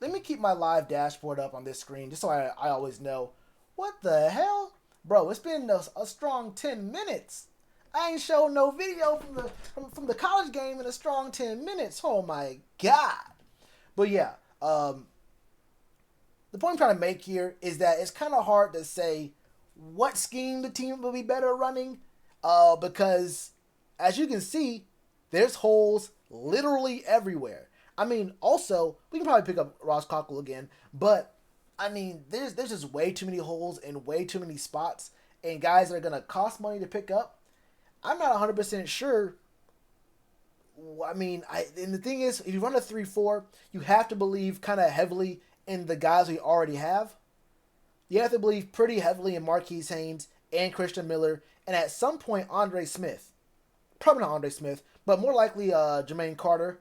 Let me keep my live dashboard up on this screen just so I always know. What the hell? Bro, it's been a strong 10 minutes. I ain't showed no video from the college game in a strong 10 minutes. Oh my God. But yeah, the point I'm trying to make here is that it's kind of hard to say what scheme the team will be better running because, as you can see, there's holes literally everywhere. I mean, also, we can probably pick up Ross Cockle again, but, I mean, there's just way too many holes and way too many spots, and guys that are going to cost money to pick up. I'm not 100% sure. I mean, and the thing is, if you run a 3-4, you have to believe kind of heavily in the guys we already have. You have to believe pretty heavily in Marquise Haynes and Christian Miller, and at some point, Andre Smith. Probably not Andre Smith, but more likely Jermaine Carter.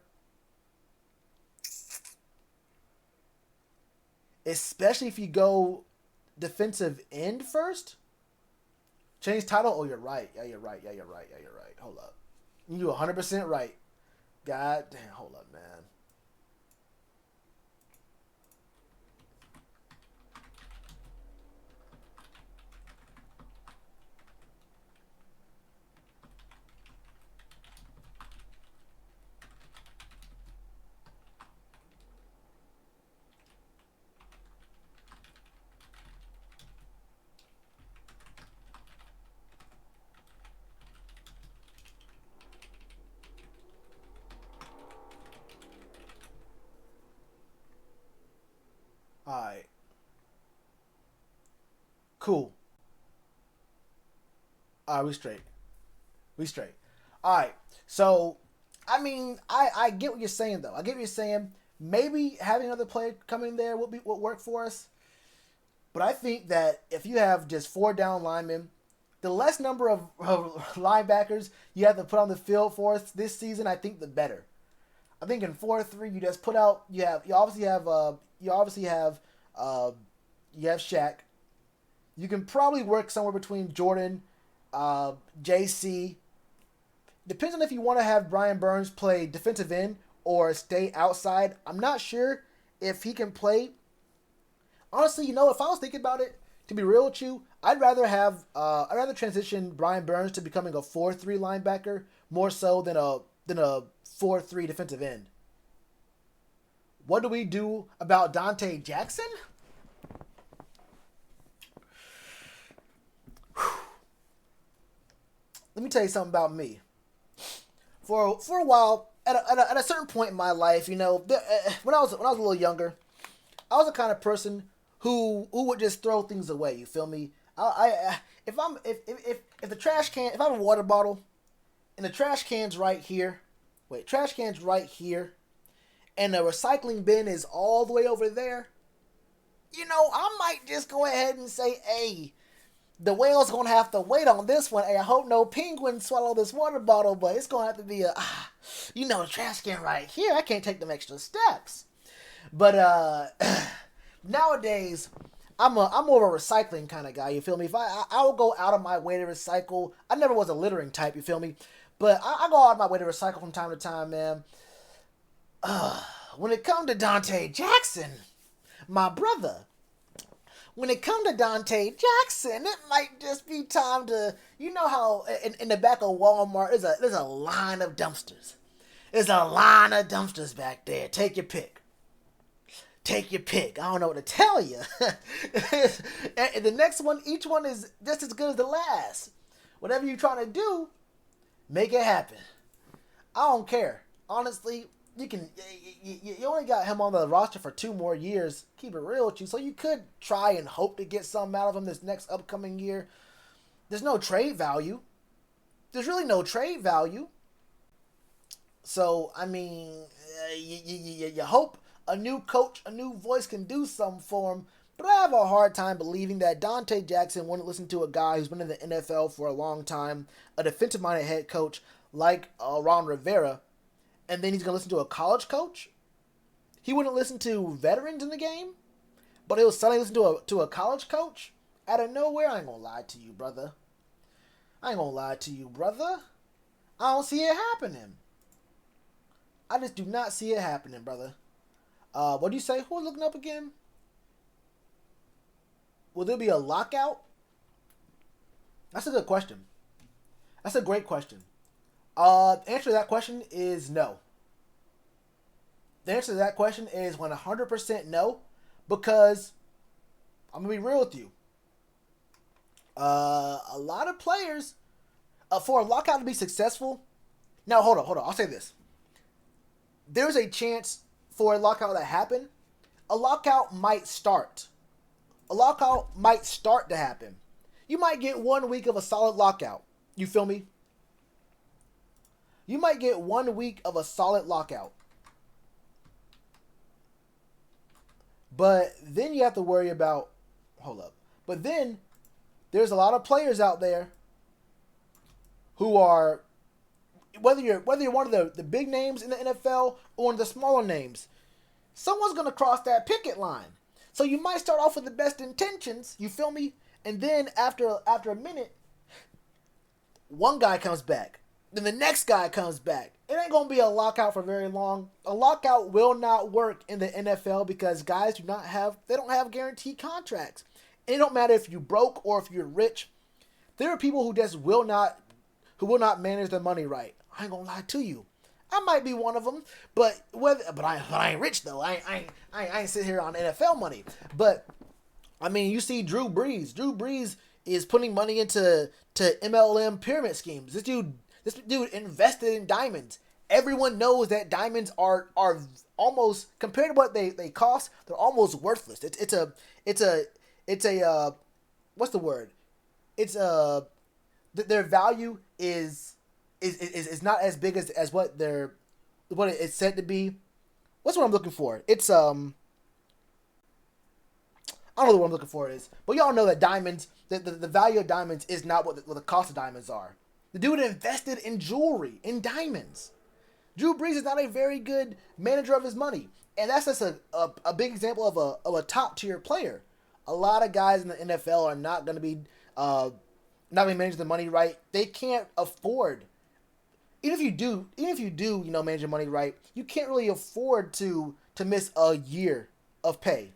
Especially if you go defensive end first. Change title? Oh, you're right. Yeah, you're right. Hold up. You're 100% right. God damn, hold up, man. Alright. Cool. Alright, we straight. Alright, so, I mean, I get what you're saying, though. I get what you're saying. Maybe having another player come in there would work for us. But I think that if you have just 4 down linemen, the less number of linebackers you have to put on the field for us this season, I think the better. I think in 4-3, you just put out. You obviously have Shaq. You can probably work somewhere between Jordan, JC. Depends on if you want to have Brian Burns play defensive end or stay outside. I'm not sure if he can play. Honestly, if I was thinking about it, to be real with you, I'd rather transition Brian Burns to becoming a 4-3 linebacker more so than a 4-3 defensive end. What do we do about Dante Jackson? Let me tell you something about me. For a while, at a certain point in my life, when I was a little younger, I was the kind of person who would just throw things away. You feel me? If the trash can, if I have a water bottle, and the trash can's right here, and the recycling bin is all the way over there, I might just go ahead and say, hey, the whale's going to have to wait on this one. Hey, I hope no penguins swallow this water bottle, but it's going to have to be the trash can right here. I can't take them extra steps. But nowadays, I'm more of a recycling kind of guy, you feel me? If I will go out of my way to recycle. I never was a littering type, you feel me? But I go out of my way to recycle from time to time, man. When it comes to Dante Jackson, my brother, when it comes to Dante Jackson, it might just be time to, how in the back of Walmart, there's a line of dumpsters. There's a line of dumpsters back there. Take your pick. I don't know what to tell you. And the next one, each one is just as good as the last. Whatever you're trying to do, make it happen. I don't care. Honestly, you only got him on the roster for 2 more years. Keep it real with you. So you could try and hope to get something out of him this next upcoming year. There's no trade value. There's really no trade value. So, I mean, you hope a new coach, a new voice can do something for him. But I have a hard time believing that Dante Jackson wouldn't listen to a guy who's been in the NFL for a long time, a defensive-minded head coach like Ron Rivera, and then he's going to listen to a college coach? He wouldn't listen to veterans in the game? but it was suddenly listen to a college coach out of nowhere. I ain't gonna lie to you, brother. I don't see it happening. I just do not see it happening, brother. What do you say? Who's looking up again? Will there be a lockout? That's a good question. That's a great question. The answer to that question is no. The answer to that question is 100% no, because I'm going to be real with you. A lot of players, for a lockout to be successful, now hold on, I'll say this. There's a chance for a lockout to happen. A lockout might start. A lockout might start to happen. You might get 1 week of a solid lockout. You feel me? You might get 1 week of a solid lockout. But then you have to worry about, but then there's a lot of players out there who are, whether you're one of the big names in the NFL or one of the smaller names, someone's going to cross that picket line. So you might start off with the best intentions, you feel me? And then after a minute, one guy comes back. Then the next guy comes back. It ain't going to be a lockout for very long. A lockout will not work in the NFL because guys don't have guaranteed contracts. It don't matter if you're broke or if you're rich. There are people who just will not manage their money right. I ain't going to lie to you. I might be one of them, but I ain't rich though. I ain't sitting here on NFL money. But I mean, you see Drew Brees. Drew Brees is putting money into MLM pyramid schemes. This dude invested in diamonds. Everyone knows that diamonds are almost, compared to what they cost, they're almost worthless. It's a what's the word? Their value is not as big as what it's said to be. What's what I'm looking for? It's I don't know what I'm looking for is, but y'all know that diamonds, the value of diamonds is not what the cost of diamonds are. The dude invested in jewelry, in diamonds. Drew Brees is not a very good manager of his money, and that's just a big example of a top tier player. A lot of guys in the NFL are not going to be managing the money right. They can't afford. Even if you do, manage your money right, you can't really afford to miss a year of pay.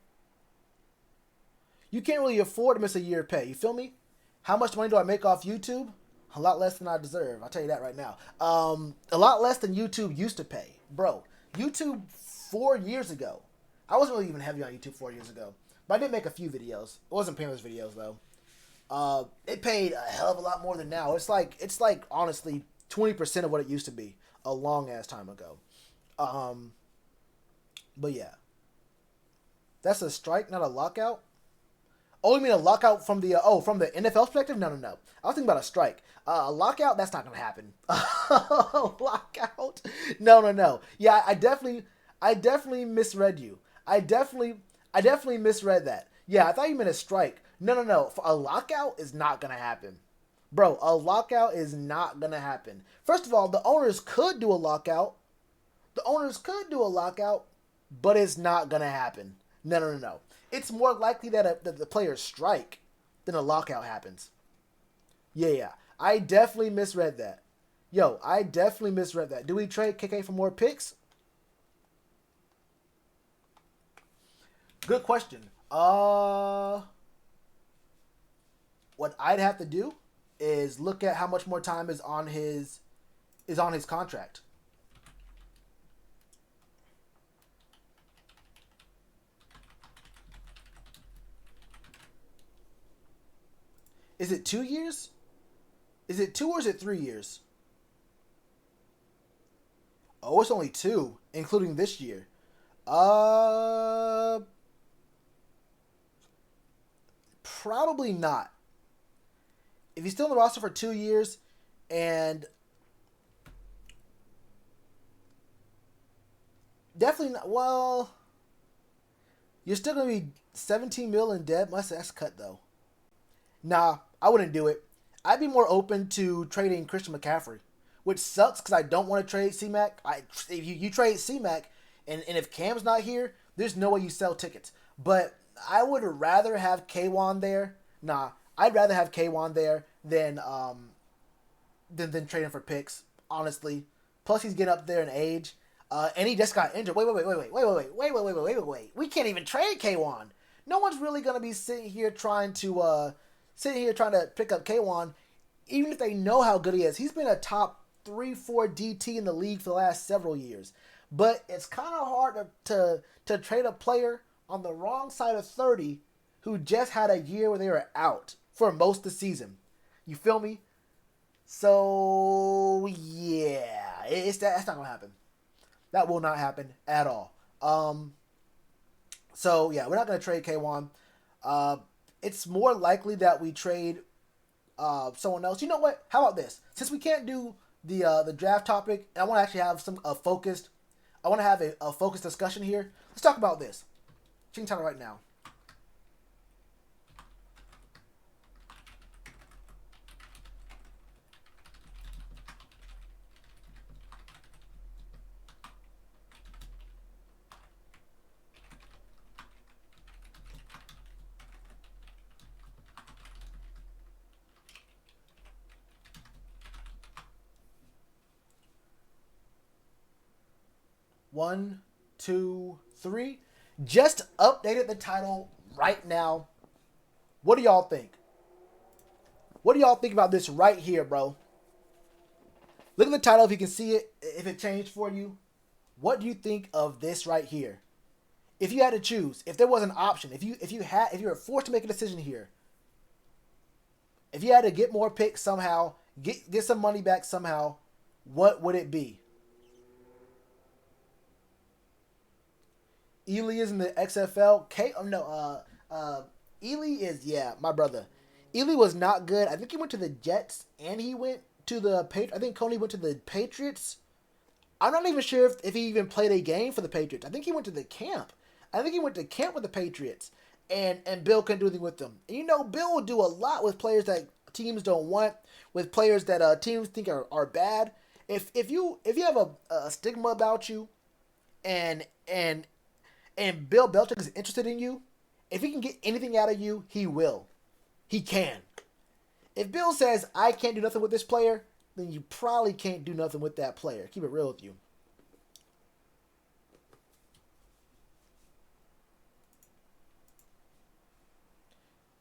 You can't really afford to miss a year of pay. You feel me? How much money do I make off YouTube? A lot less than I deserve. I'll tell you that right now. A lot less than YouTube used to pay. Bro, YouTube 4 years ago. I wasn't really even heavy on YouTube 4 years ago. But I did make a few videos. It wasn't Panthers videos, though. It paid a hell of a lot more than now. It's like honestly, 20% of what it used to be a long-ass time ago. But yeah. That's a strike, not a lockout? Oh, you mean a lockout from the NFL perspective? No. I was thinking about a strike. A lockout, that's not going to happen. Lockout? No. Yeah, I definitely misread you. I definitely misread that. Yeah, I thought you meant a strike. No. A lockout is not going to happen. Bro, a lockout is not going to happen. First of all, the owners could do a lockout. But it's not going to happen. No. It's more likely that the players strike than a lockout happens. Yeah. I definitely misread that. Do we trade KK for more picks? Good question. What I'd have to do is look at how much more time is on his contract. Is it 2 years? Is it 2 or is it 3 years? Oh, it's only 2, including this year. Probably not. If he's still in the roster for 2 years and definitely not, well, you're still going to be $17 million in debt. That's cut though. Nah, I wouldn't do it. I'd be more open to trading Christian McCaffrey, which sucks because I don't want to trade C-Mac. If you trade C-Mac, and if Cam's not here, there's no way you sell tickets. But I would rather have K1 there. Nah, I'd rather have K1 there than trading for picks, honestly. Plus, he's getting up there in age, and he just got injured. Wait. We can't even trade K1. No one's really gonna be sitting here trying to pick up K1, even if they know how good he is. He's been a top 3-4 DT in the league for the last several years, but it's kind of hard to trade a player on the wrong side of 30 who just had a year where they were out for most of the season. You feel me? So yeah, that's not gonna happen. That will not happen at all. So yeah, we're not gonna trade K1. It's more likely that we trade someone else. You know what? How about this? Since we can't do the draft topic, and I want to actually have I want to have a focused discussion here. Let's talk about this. Ching talk right now. One, two, three. Just updated the title right now. What do y'all think? What do y'all think about this right here, bro? Look at the title if you can see it, if it changed for you. What do you think of this right here? If you had to choose, if there was an option, if you were forced to make a decision here, if you had to get more picks somehow, get some money back somehow, what would it be? Ely is in the XFL. Ely is, my brother. Ely was not good. I think he went to the Jets and he went to the Patriots. I think Coney went to the Patriots. I'm not even sure if he even played a game for the Patriots. I think he went to the camp. I think he went to camp with the Patriots. And Bill couldn't do anything with them. And you know, Bill will do a lot with players that teams don't want, with players that teams think are bad. If you have a stigma about you and Bill Belichick is interested in you, if he can get anything out of you, he will. He can. If Bill says, I can't do nothing with this player, then you probably can't do nothing with that player. Keep it real with you.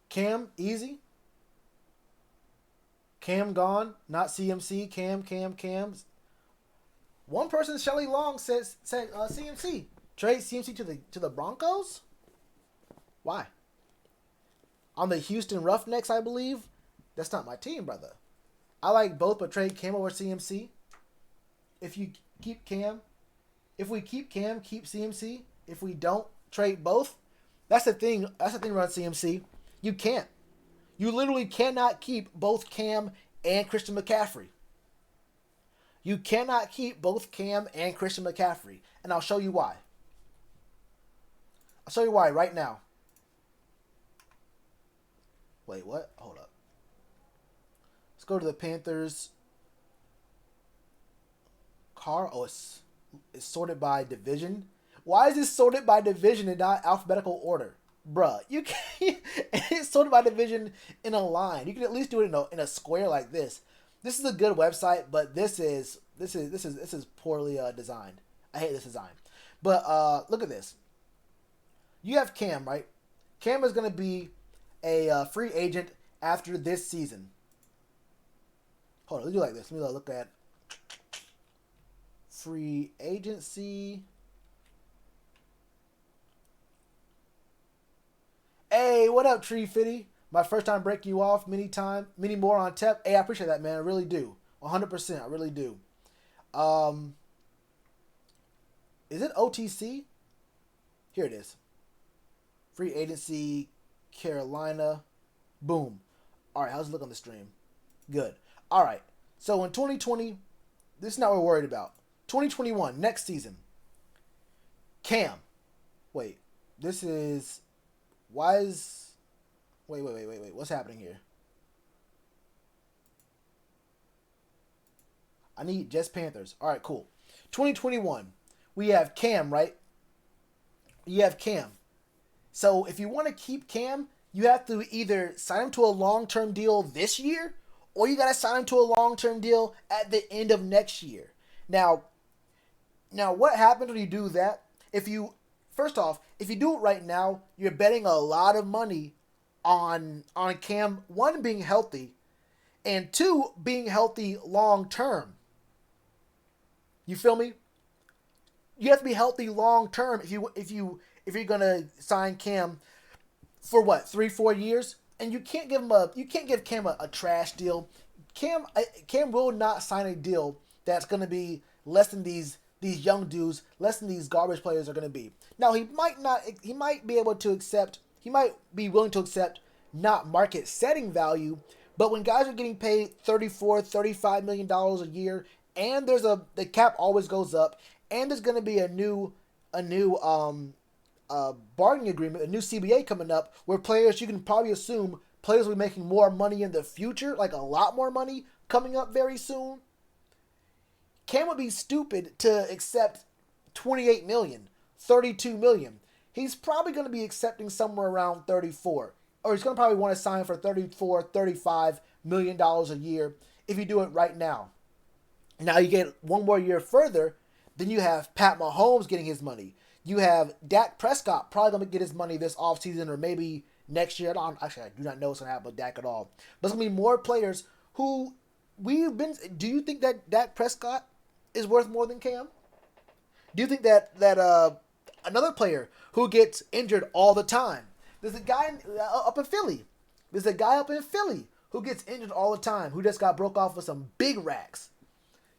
Cam, easy. Cam gone, not CMC. Cam's. One person, Shelly Long, said CMC. Trade CMC to the Broncos? Why? On the Houston Roughnecks, I believe. That's not my team, brother. I like both, but trade Cam over CMC. If you keep Cam, if we keep Cam, keep CMC. If we don't, trade both. That's the thing. That's the thing around CMC. You can't. You literally cannot keep both Cam and Christian McCaffrey. You cannot keep both Cam and Christian McCaffrey. And I'll show you why. I'll show you why right now. Wait, what? Hold up. Let's go to the Panthers. It's sorted by division. Why is this sorted by division and not alphabetical order? Bruh, you can't. It's sorted by division in a line. You can at least do it in a square like this. This is a good website, but this is poorly designed. I hate this design. But look at this. You have Cam, right? Cam is going to be a free agent after this season. Hold on, let's do it like this. Let me look at free agency. Hey, what up, Tree Fitty? My first time breaking you off. Many more on tap. Hey, I appreciate that, man. I really do. 100%. I really do. Is it OTC? Here it is. Free agency, Carolina. Boom. All right, how's it look on the stream? Good. All right. So in 2020, this is not what we're worried about. 2021, next season. Cam. Wait. This is... Why is... Wait. What's happening here? I need just Panthers. All right, cool. 2021. We have Cam, right? You have Cam. So if you want to keep Cam, you have to either sign him to a long-term deal this year, or you got to sign him to a long-term deal at the end of next year. Now what happens when you do that? First off, if you do it right now, you're betting a lot of money on Cam, one, being healthy, and two, being healthy long-term. You feel me? You have to be healthy long-term if you're gonna sign Cam for what, 3-4 years, and you can't give Cam a trash deal. Cam will not sign a deal that's gonna be less than these young dudes, less than these garbage players are gonna be. Now he might be willing to accept not market setting value, but when guys are getting paid $34-35 million a year, and the cap always goes up, and there's gonna be a new bargaining agreement, a new CBA coming up, where you can probably assume players will be making more money in the future, like a lot more money coming up very soon. Cam would be stupid to accept $28 million, $32 million. He's probably going to be accepting somewhere around 34, or he's going to probably want to sign for $34-35 million a year if you do it right now. Now you get one more year further, then you have Pat Mahomes getting his money. You have Dak Prescott probably going to get his money this offseason or maybe next year. I do not know what's going to happen with Dak at all. But there's going to be more players who do you think that Dak Prescott is worth more than Cam? Do you think that another player who gets injured all the time? There's a guy up in Philly. Who gets injured all the time, who just got broke off with some big racks.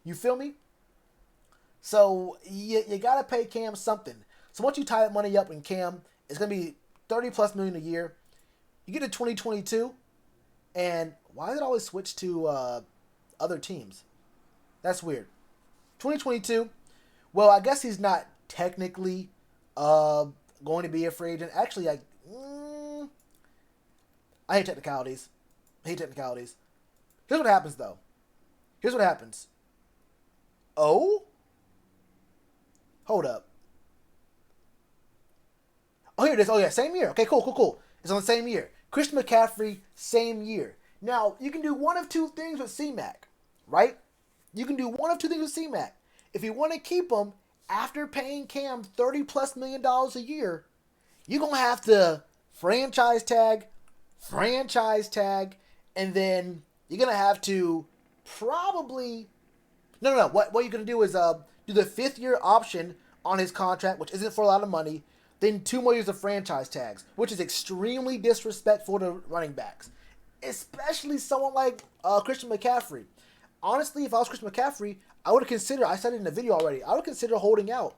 You feel me? So you got to pay Cam something. So once you tie that money up in Cam, it's going to be $30+ million a year. You get to 2022, and why does it always switch to other teams? That's weird. 2022, well, I guess he's not technically going to be a free agent. Actually, I hate technicalities. Here's what happens, though. Oh? Hold up. Oh, here it is. Oh, yeah, same year. Okay, cool. It's on the same year. Christian McCaffrey, same year. Now, you can do one of two things with C-Mac, right? You can do one of two things with C-Mac. If you want to keep him after paying Cam $30+ million a year, you're going to have to franchise tag, and then you're going to have to probably... No. What you're going to do is do the 5th-year option on his contract, which isn't for a lot of money, then 2 more years of franchise tags, which is extremely disrespectful to running backs, especially someone like Christian McCaffrey. Honestly, if I was Christian McCaffrey, I said it in the video already, I would consider holding out,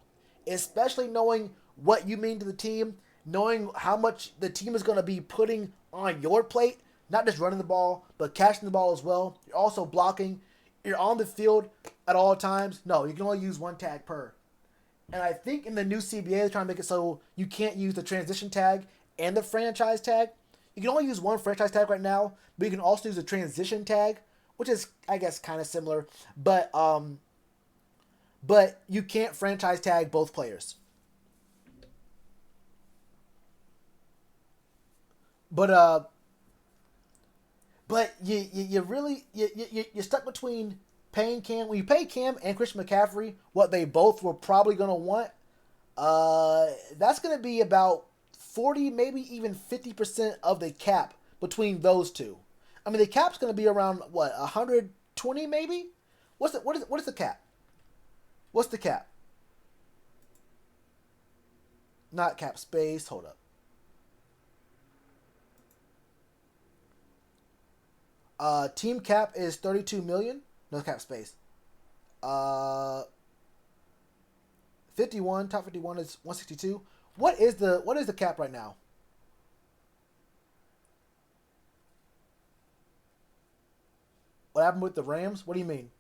especially knowing what you mean to the team, knowing how much the team is going to be putting on your plate, not just running the ball, but catching the ball as well. You're also blocking. You're on the field at all times. No, you can only use 1 tag per. And I think in the new CBA, they're trying to make it so you can't use the transition tag and the franchise tag. You can only use 1 franchise tag right now, but you can also use a transition tag, which is, I guess, kind of similar. But you can't franchise tag both players. But you're stuck between paying Cam. When you pay Cam and Christian McCaffrey what they both were probably going to want, that's going to be about 40, maybe even 50% of the cap between those two. I mean, the cap's going to be around, what, 120 maybe? What is the cap? What's the cap? Not cap space. Hold up. Team cap is 32 million. No cap space. 51. Top 51 is 162. What is the cap right now? What happened with the Rams? What do you mean?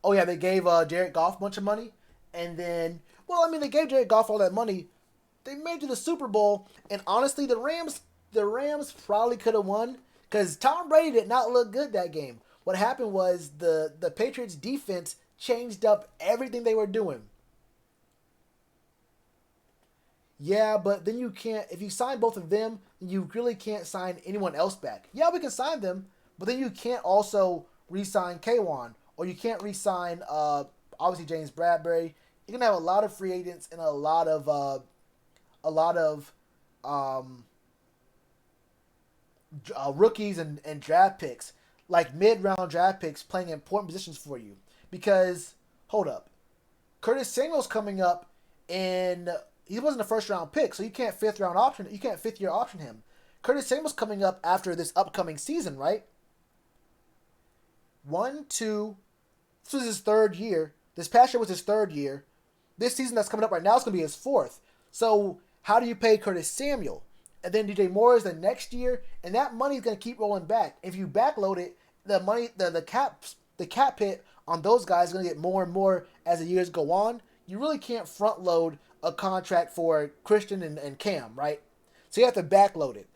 Oh yeah, they gave Derrick Goff a bunch of money, and then, well, I mean, they gave Derrick Goff all that money. They made it to the Super Bowl, and honestly, the Rams probably could have won because Tom Brady did not look good that game. What happened was the Patriots defense changed up everything they were doing. Yeah, but then you can't, if you sign both of them, you really can't sign anyone else back. Yeah, we can sign them, but then you can't also re-sign K1, or you can't re-sign, obviously, James Bradbury. You're going to have a lot of free agents and a lot of rookies and draft picks, like mid-round draft picks playing important positions for you. Because, hold up, Curtis Samuel's coming up in... He wasn't a first-round pick, so you can't fifth-year option him. Curtis Samuel's coming up after this upcoming season, right? 1, 2... This was his third year. This past year was his third year. This season that's coming up right now is going to be his fourth. So, how do you pay Curtis Samuel? And then DJ Moore is the next year, and that money is going to keep rolling back. If you backload it, the money, the cap hit on those guys is going to get more and more as the years go on. You really can't front load a contract for Christian and Cam, right? So you have to backload it.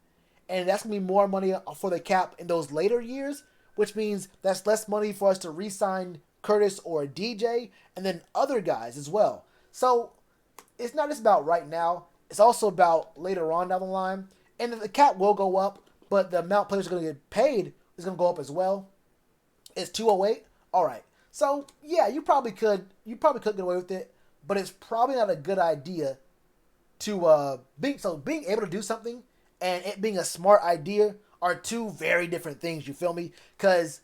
And that's going to be more money for the cap in those later years, which means that's less money for us to re-sign Curtis or DJ, and then other guys as well. So it's not just about right now. It's also about later on down the line. And the cap will go up, but the amount players are going to get paid is going to go up as well. It's 208. All right. So yeah, you probably could get away with it, but it's probably not a good idea to being able to do something and it being a smart idea are two very different things. You feel me? Because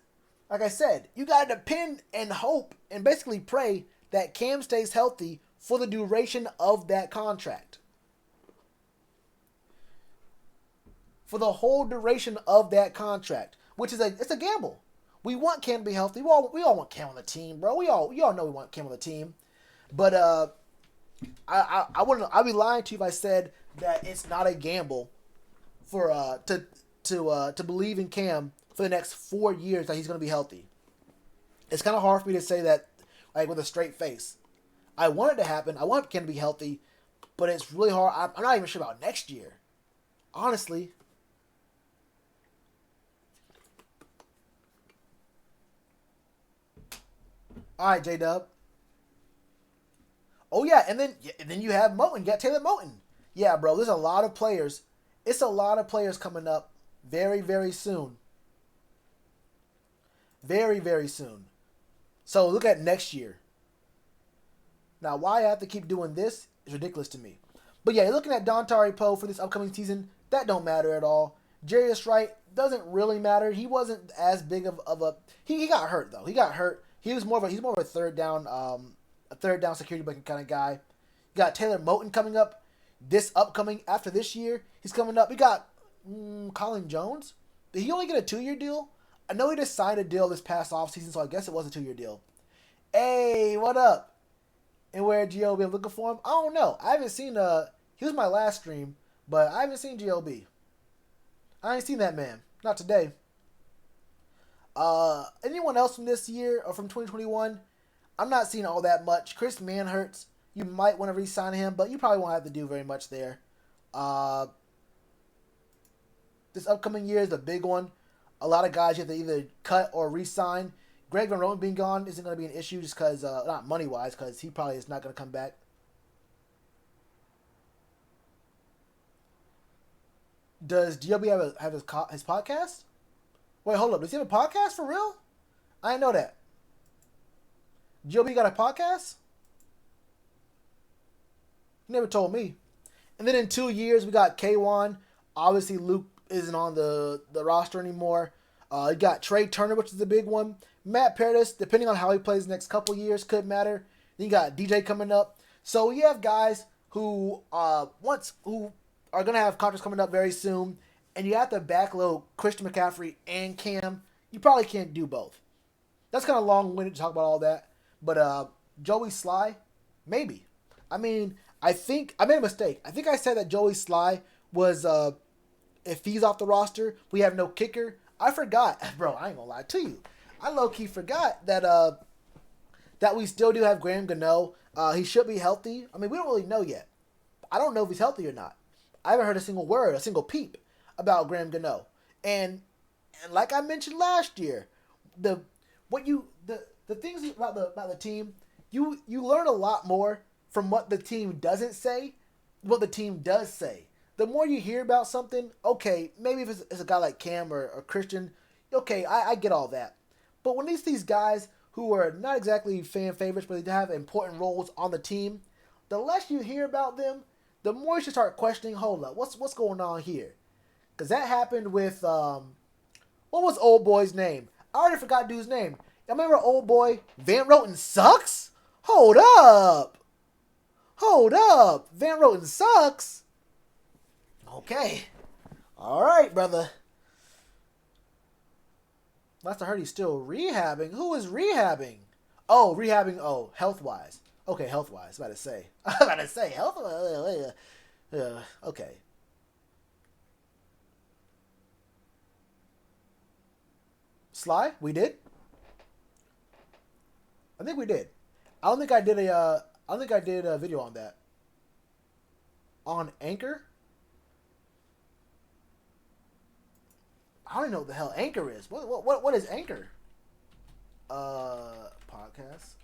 like I said, you got to depend and hope and basically pray that Cam stays healthy for the duration of that contract. For the whole duration of that contract, which is it's a gamble. We want Cam to be healthy. We all want Cam on the team, bro. We all know we want Cam on the team. But I'd be lying to you if I said that it's not a gamble for to believe in Cam for the next 4 years that he's going to be healthy. It's kind of hard for me to say that like with a straight face. I want it to happen. I want Cam to be healthy, but it's really hard. I'm not even sure about next year, honestly. All right, J-Dub. Oh, yeah, and then you have Moten. You got Taylor Moten. Yeah, bro, there's a lot of players. It's a lot of players coming up very, very soon. Very, very soon. So look at next year. Now, why I have to keep doing this is ridiculous to me. But yeah, you're looking at Dontari Poe for this upcoming season. That don't matter at all. Jarius Wright doesn't really matter. He wasn't as big of a... He got hurt, though. He got hurt. He's more of a third down security blanket kind of guy. You got Taylor Moten coming up after this year. He's coming up. We got Colin Jones. Did he only get a 2-year deal? I know he just signed a deal this past offseason, so I guess it was a 2-year deal. Hey, what up? And where G.O.B. I'm looking for him? I don't know. I haven't seen he was my last stream, but I haven't seen G.O.B. I ain't seen that man. Not today. Anyone else from this year or from 2021? I'm not seeing all that much. Chris Manhertz, you might want to re-sign him, but you probably won't have to do very much there. This upcoming year is the big one. A lot of guys you have to either cut or re-sign. Greg Van Roten being gone isn't going to be an issue just because, not money-wise, because he probably is not going to come back. Does GLB have his podcast? Wait, hold up. Does he have a podcast for real? I didn't know that. GLB got a podcast? He never told me. And then in 2 years, we got K1. Obviously, Luke isn't on the roster anymore. You got Trey Turner, which is the big one. Matt Paradis, depending on how he plays the next couple years, could matter. Then you got DJ coming up. So you have guys who are going to have contracts coming up very soon. And you have to backload Christian McCaffrey and Cam. You probably can't do both. That's kind of long-winded to talk about all that. But Joey Sly, maybe. I mean, I think I made a mistake. I think I said that Joey Sly was, if he's off the roster, we have no kicker. I forgot. Bro, I ain't going to lie to you. I low-key forgot that we still do have Graham Gano. He should be healthy. I mean, we don't really know yet. I don't know if he's healthy or not. I haven't heard a single word, a single peep about Graham Gano. And like I mentioned last year, the things about the team, you learn a lot more from what the team doesn't say what the team does say. The more you hear about something, okay, maybe if it's a guy like Cam or Christian, okay, I get all that. But when it's these guys who are not exactly fan favorites, but they have important roles on the team, the less you hear about them, the more you should start questioning, hold up, what's going on here? Because that happened with, what was old boy's name? I already forgot dude's name. Y'all remember old boy? Van Roten sucks? Hold up. Van Roten sucks? Okay. All right, brother. Last I heard, he's still rehabbing. Who is rehabbing? Oh, rehabbing. Oh, health-wise. Okay, health-wise. I was about to say. Health-wise. Okay. Sly? We did? I think we did. I don't think I did a video on that. On Anchor? I don't even know what the hell Anchor is. What is Anchor? Podcast.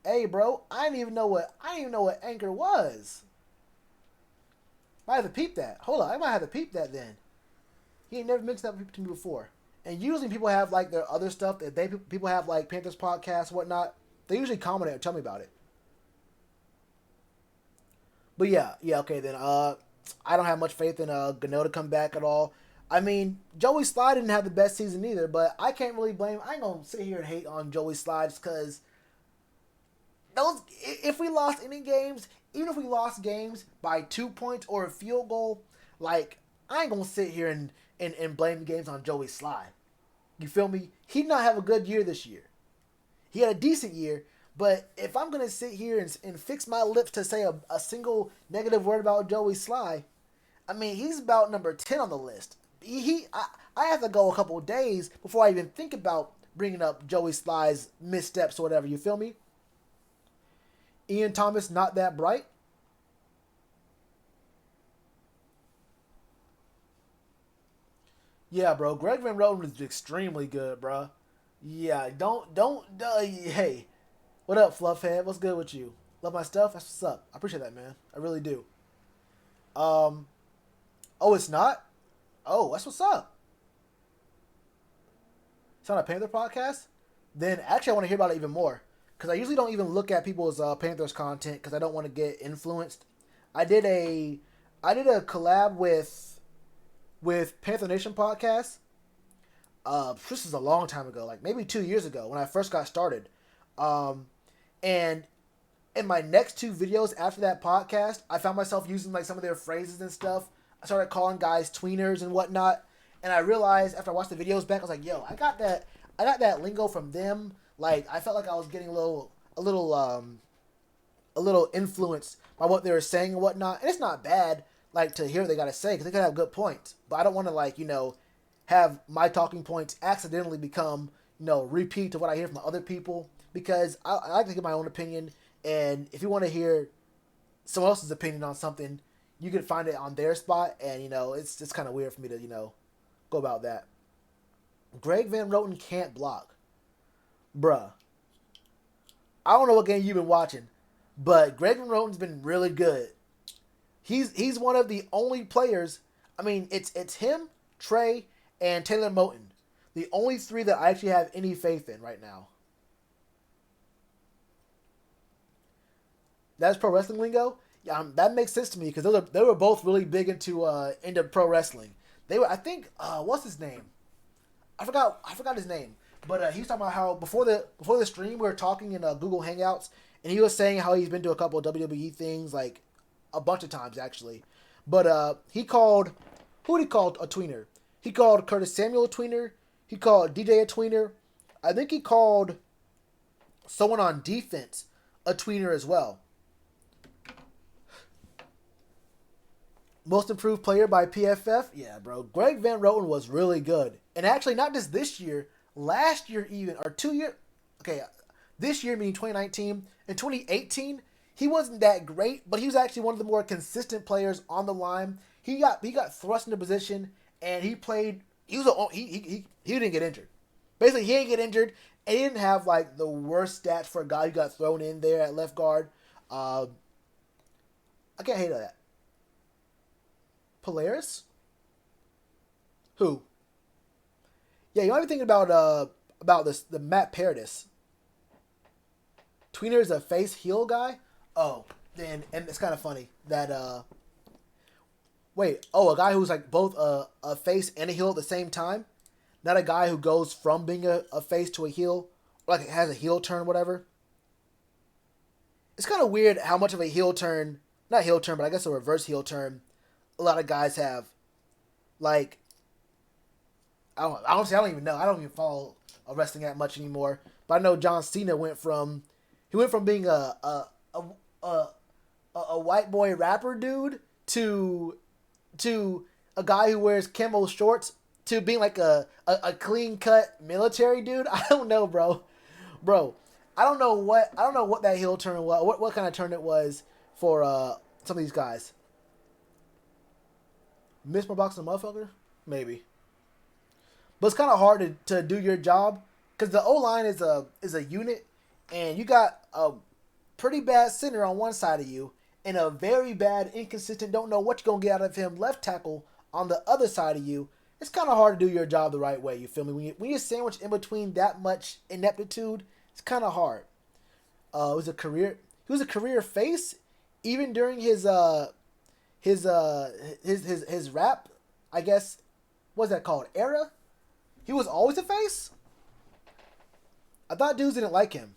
Hey, bro, I didn't even know what Anchor was. Might have to peep that. Hold on, I might have to peep that then. He ain't never mentioned that to me before. And usually people have like their other stuff that people have like Panthers podcasts, whatnot. They usually comment and tell me about it. But yeah, okay then. I don't have much faith in Gano to come back at all. I mean, Joey Slye didn't have the best season either, but I can't really blame. I ain't gonna sit here and hate on Joey Slye just because if we lost any games, even if we lost games by 2 points or a field goal, like I ain't gonna sit here and blame the games on Joey Slye. You feel me? He did not have a good year this year. He had a decent year, but if I'm going to sit here and fix my lips to say a single negative word about Joey Slye, I mean, he's about number 10 on the list. I have to go a couple of days before I even think about bringing up Joey Slye's missteps or whatever. You feel me? Ian Thomas, not that bright. Yeah, bro. Greg Van Roten is extremely good, bro. Yeah, hey. What up, Fluffhead? What's good with you? Love my stuff? That's what's up. I appreciate that, man. I really do. Oh, it's not? Oh, that's what's up. It's not a Panther podcast? Then actually I want to hear about it even more. Because I usually don't even look at people's Panthers content because I don't want to get influenced. I did a collab with Panther Nation podcast. This is a long time ago, like maybe 2 years ago when I first got started. And in my next 2 videos after that podcast, I found myself using like some of their phrases and stuff. I started calling guys tweeners and whatnot. And I realized after I watched the videos back, I was like, yo, I got that lingo from them. Like I felt like I was getting a little influenced by what they were saying and whatnot. And it's not bad, like, to hear what they got to say, because they could have good points. But I don't want to, like, have my talking points accidentally become, repeat to what I hear from other people, because I like to give my own opinion, and if you want to hear someone else's opinion on something, you can find it on their spot, and, it's kind of weird for me to, go about that. Greg Van Roten can't block. Bruh. I don't know what game you've been watching, but Greg Van Roten's been really good. He's one of the only players. I mean, it's him, Trey, and Taylor Moton. The only 3 that I actually have any faith in right now. That's pro wrestling lingo. Yeah, that makes sense to me because they were both really big into pro wrestling. They were, I think, what's his name? I forgot his name. But he was talking about how before the stream we were talking in Google Hangouts, and he was saying how he's been to a couple of WWE things, like a bunch of times actually. But he called, who did he call a tweener? He called Curtis Samuel a tweener. He called DJ a tweener. I think he called someone on defense a tweener as well. Most improved player by PFF? Yeah, bro. Greg Van Roten was really good. And actually, not just this year, last year even, or 2 years. Okay, this year meaning 2019. In 2018, he wasn't that great, but he was actually one of the more consistent players on the line. He got thrust into position, and he played. He didn't get injured. Basically, he didn't get injured, and he didn't have like the worst stats for a guy who got thrown in there at left guard. I can't hate on that. Polaris? Who? Yeah, you might be thinking about this, the Matt Paradis. Tweener is a face heel guy? Oh, and it's kind of funny that, a guy who's like both a face and a heel at the same time? Not a guy who goes from being a face to a heel, or like has a heel turn, whatever. It's kind of weird how much of a heel turn, not heel turn, but I guess a reverse heel turn, a lot of guys have. Like, honestly, I don't even know. I don't even follow wrestling that much anymore. But I know John Cena went from being a white boy rapper dude to a guy who wears camo shorts to being like a clean cut military dude. I don't know, bro. I don't know what that heel turn was. What kind of turn it was for some of these guys. Miss my box of motherfucker? Maybe. But it's kind of hard to do your job because the O-line is a unit, and you got a pretty bad center on one side of you and a very bad, inconsistent, don't know what you're going to get out of him left tackle on the other side of you. It's kind of hard to do your job the right way, you feel me? When you're sandwiched in between that much ineptitude, it's kind of hard. He was a career face, even during his rap, I guess, what's that called? Era? He was always a face? I thought dudes didn't like him.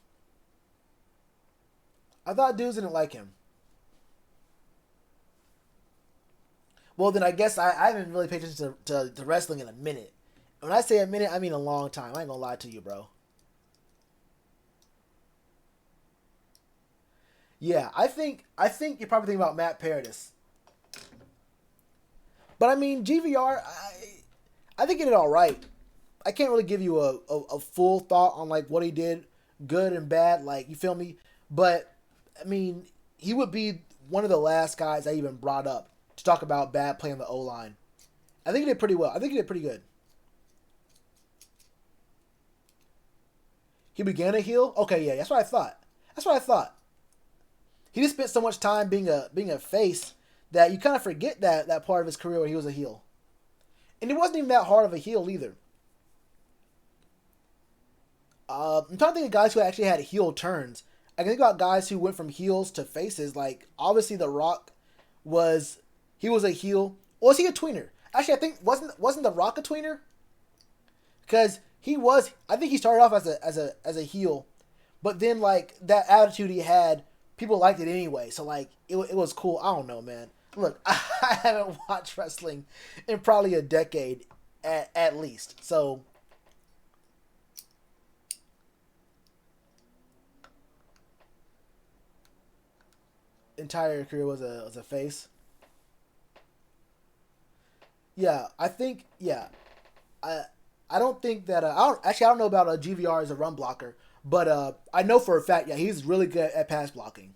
Well, then I guess I haven't really paid attention to wrestling in a minute. When I say a minute, I mean a long time. I ain't gonna lie to you, bro. Yeah, I think you're probably thinking about Matt Paradis. But I mean, GVR, I think he did all right. I can't really give you a full thought on like what he did, good and bad, like, you feel me? But I mean, he would be one of the last guys I even brought up to talk about bad play on the O-line. I think he did pretty well. I think he did pretty good. He began a heel? Okay, yeah, that's what I thought. He just spent so much time being a face that you kind of forget that part of his career where he was a heel. And he wasn't even that hard of a heel either. I'm trying to think of guys who actually had heel turns. I can think about guys who went from heels to faces. Like, obviously, The Rock was a heel. Or was he a tweener? Actually, I think wasn't The Rock a tweener? Because I think he started off as a heel, but then like that attitude he had, people liked it anyway. So like it was cool. I don't know, man. Look, I haven't watched wrestling in probably a decade at least. So entire career was a face. Yeah, I think I don't think that I don't know about GVR as a run blocker, but I know for a fact he's really good at pass blocking.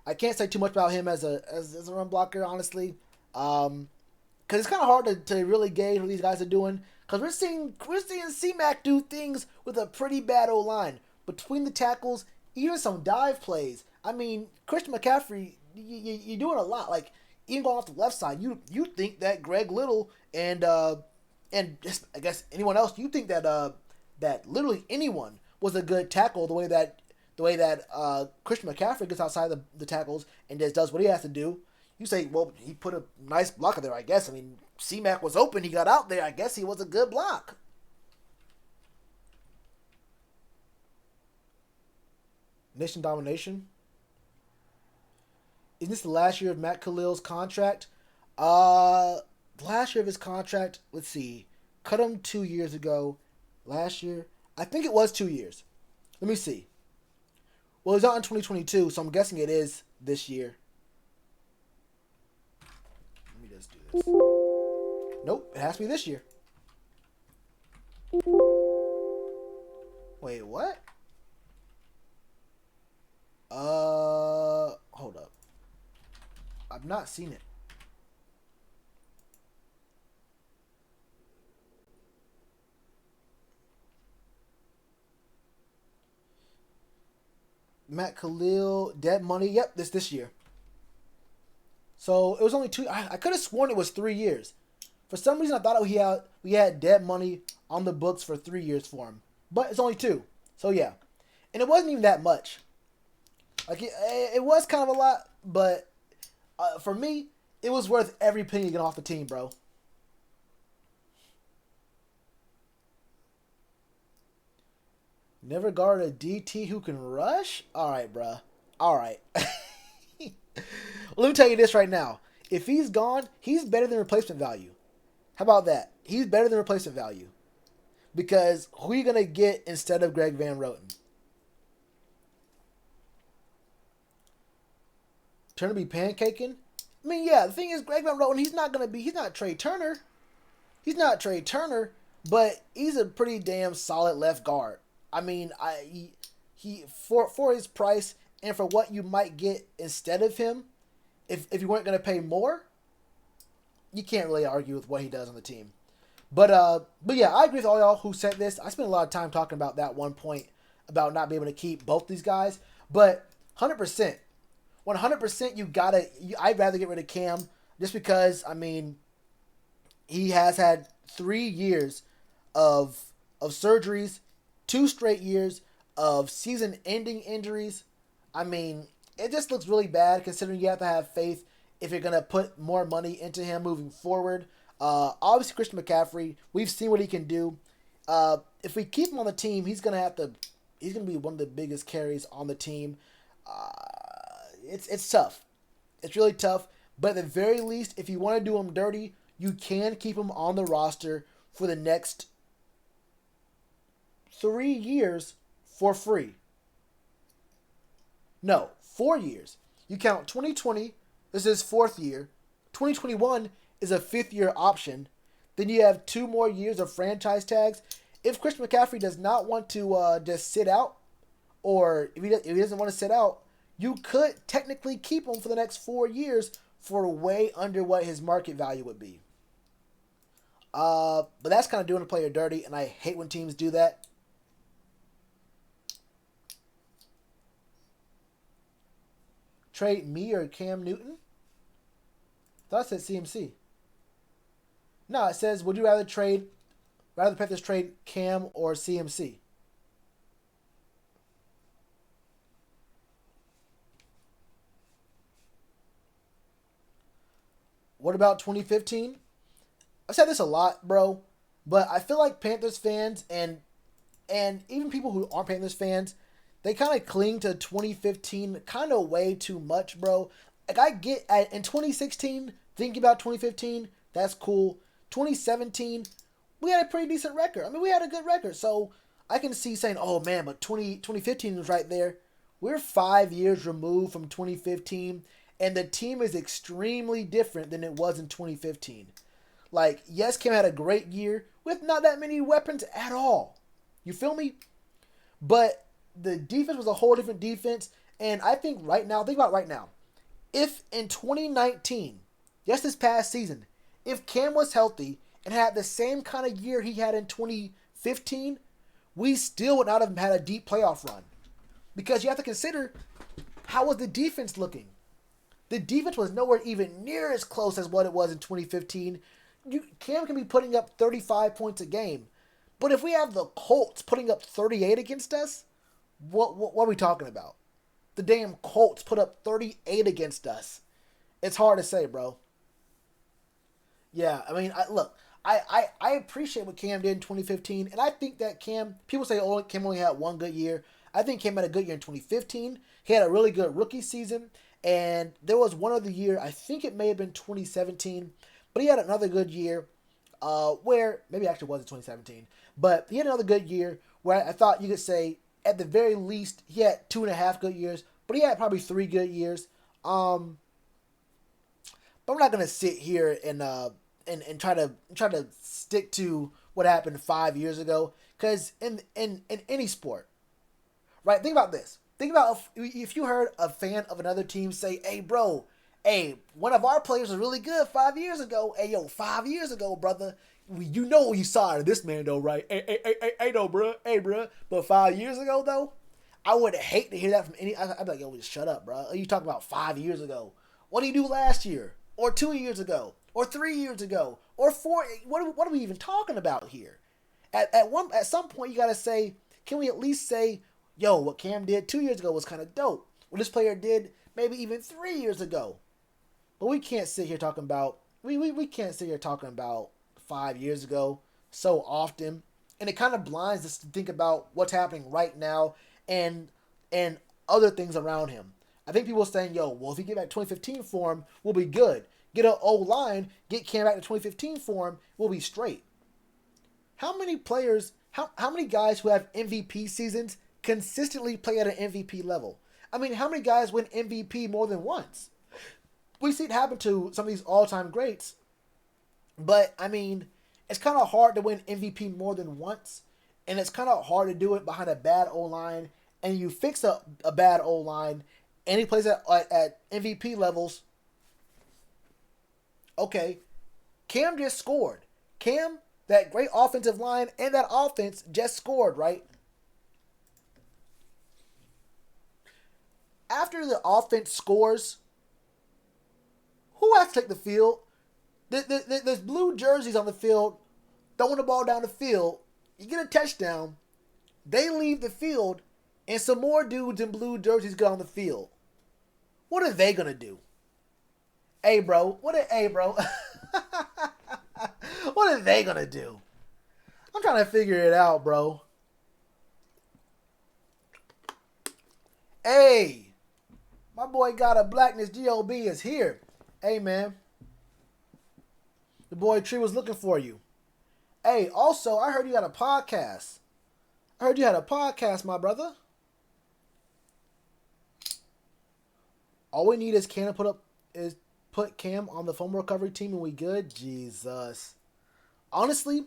I can't say too much about him as a run blocker, honestly, because it's kind of hard to really gauge what these guys are doing. Because we're seeing C-Mac do things with a pretty bad O-line between the tackles, even some dive plays. I mean, Christian McCaffrey, you're doing a lot. Like even going off the left side, you think that Greg Little and just, I guess anyone else, you think that that literally anyone was a good tackle the way that Christian McCaffrey gets outside the tackles and just does what he has to do. You say, well, he put a nice blocker there, I guess. I mean, C-Mac was open, he got out there. I guess he was a good block. Nation domination. Is this the last year of Matt Khalil's contract? Last year of his contract, let's see. Cut him 2 years ago. Last year, I think it was 2 years. Let me see. Well, he's out in 2022, so I'm guessing it is this year. Let me just do this. Nope, it has to be this year. Wait, what? Hold up. I've not seen it. Matt Khalil, dead money. Yep, this year. So it was only 2. I could have sworn it was 3 years. For some reason, I thought we had dead money on the books for 3 years for him. But it's only 2. So yeah. And it wasn't even that much. Like it was kind of a lot, but for me, it was worth every penny to get off the team, bro. Never guard a DT who can rush? All right, bro. All right. Let me tell you this right now. If he's gone, he's better than replacement value. How about that? He's better than replacement value. Because who are you going to get instead of Greg Van Roten? Turner be pancaking? I mean, yeah, the thing is, Greg Van Roten, he's not Trey Turner. He's not Trey Turner, but he's a pretty damn solid left guard. I mean, he for his price and for what you might get instead of him, if you weren't going to pay more, you can't really argue with what he does on the team. But yeah, I agree with all y'all who said this. I spent a lot of time talking about that one point about not being able to keep both these guys. But 100%, 100%, I'd rather get rid of Cam just because, I mean, he has had 3 years of surgeries, 2 straight years of season-ending injuries. I mean, it just looks really bad considering you have to have faith if you're going to put more money into him moving forward. Obviously, Christian McCaffrey, we've seen what he can do. If we keep him on the team, he's going to be one of the biggest carries on the team. It's tough. It's really tough. But at the very least, if you want to do him dirty, you can keep him on the roster for the next 3 years for free. No, 4 years. You count 2020, this is 4th year. 2021 is a 5th year option. Then you have 2 more years of franchise tags. If Christian McCaffrey does not want to just sit out, or if he doesn't want to sit out, you could technically keep him for the next 4 years for way under what his market value would be. But that's kind of doing a player dirty, and I hate when teams do that. Trade me or Cam Newton? I thought it said CMC. No, it says, would you rather the Panthers trade Cam or CMC? What about 2015? I've said this a lot, bro, but I feel like Panthers fans and even people who aren't Panthers fans, they kind of cling to 2015 kind of way too much, bro. Like, I get in 2016, thinking about 2015, that's cool. 2017, we had a pretty decent record. I mean, we had a good record. So I can see saying, oh, man, but 2015 was right there. We're 5 years removed from 2015, and the team is extremely different than it was in 2015. Like, yes, Cam had a great year with not that many weapons at all. You feel me? But the defense was a whole different defense. And I think think about right now. If in 2019, just this past season, if Cam was healthy and had the same kind of year he had in 2015, we still would not have had a deep playoff run. Because you have to consider, how was the defense looking? The defense was nowhere even near as close as what it was in 2015. Cam can be putting up 35 points a game. But if we have the Colts putting up 38 against us, what are we talking about? The damn Colts put up 38 against us. It's hard to say, bro. Yeah, I mean, I appreciate what Cam did in 2015, and I think that people say, oh, Cam only had one good year. I think Cam had a good year in 2015. He had a really good rookie season, and there was one other year, I think it may have been 2017, but he had another good year where, maybe it actually wasn't 2017, but he had another good year where I thought you could say, at the very least, he had 2.5 good years, but he had probably 3 good years. But I'm not gonna sit here and try to stick to what happened 5 years ago, because in any sport, right? Think about this. Think about if you heard a fan of another team say, "Hey, bro, one of our players was really good 5 years ago. Hey, yo, 5 years ago, brother. You know what you saw out of this man, though, right? Hey, no, bro. Hey, bro. But 5 years ago, though, I would hate to hear that from any. I'd be like, yo, just shut up, bro. You talking about 5 years ago? What did you do last year, or 2 years ago, or 3 years ago, or 4? What are we even talking about here? At some point, you gotta say, can we at least say, yo, what Cam did 2 years ago was kind of dope. What this player did maybe even 3 years ago. But we can't sit here talking about we can't sit here talking about 5 years ago so often, and it kind of blinds us to think about what's happening right now and other things around him. I think people are saying, yo, well, if he get back 2015 form, we'll be good. Get an O-line, get Cam back to 2015 form, we'll be straight. How many players, how many guys who have MVP seasons consistently play at an MVP level? I mean, how many guys win MVP more than once? We see it happen to some of these all-time greats, but, I mean, it's kind of hard to win MVP more than once, and it's kind of hard to do it behind a bad O-line, and you fix a bad O-line, and he plays at MVP levels. Okay, Cam just scored. Cam, that great offensive line and that offense just scored, right? After the offense scores, who has to take the field? There's blue jerseys on the field, throwing the ball down the field. You get a touchdown. They leave the field, and some more dudes in blue jerseys get on the field. What are they going to do? Hey, bro. What are they going to do? I'm trying to figure it out, bro. Hey, my boy got a blackness. GOB is here. Hey, man. The boy Tree was looking for you. Hey, also, I heard you had a podcast. I heard you had a podcast, my brother. All we need is Cam to put Cam on the fumble recovery team and we good. Jesus. Honestly,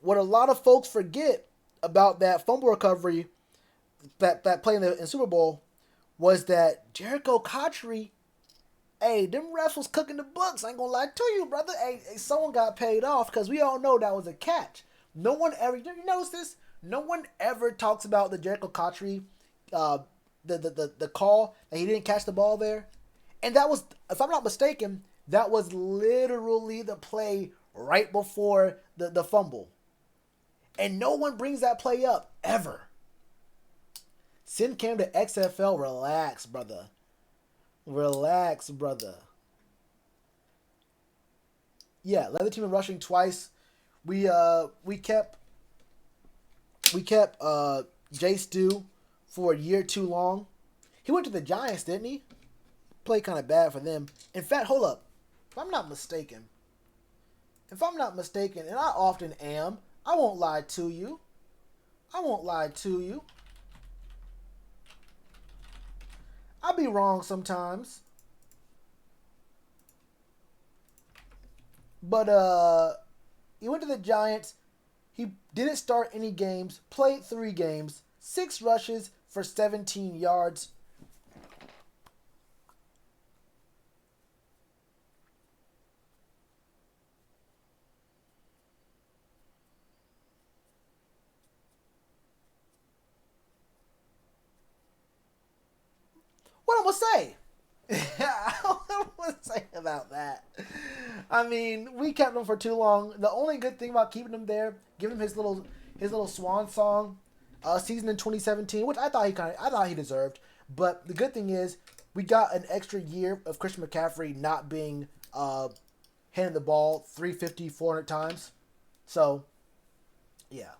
what a lot of folks forget about that fumble recovery, that play in Super Bowl, was that Jericho Cotchery, hey, them refs was cooking the books. I ain't gonna lie to you, brother. Hey, someone got paid off because we all know that was a catch. No one ever, you notice this? No one ever talks about the Jericho Cotchery, the call that he didn't catch the ball there. And that was, if I'm not mistaken, that was literally the play right before the fumble. And no one brings that play up, ever. Send Cam to XFL. Relax, brother. Relax, brother. Yeah, led the team in rushing twice. We kept Jay Stu for a year too long. He went to the Giants, didn't he? Played kind of bad for them. In fact, hold up. If I'm not mistaken, and I often am, I won't lie to you. I'll be wrong sometimes. But he went to the Giants. He didn't start any games, played 3 games, 6 rushes for 17 yards. What I'm going to say? What I'm going to say about that? I mean, we kept him for too long. The only good thing about keeping him there, giving him his little swan song season in 2017, which I thought he deserved. But the good thing is, we got an extra year of Christian McCaffrey not being handing the ball 350, 400 times. So, yeah.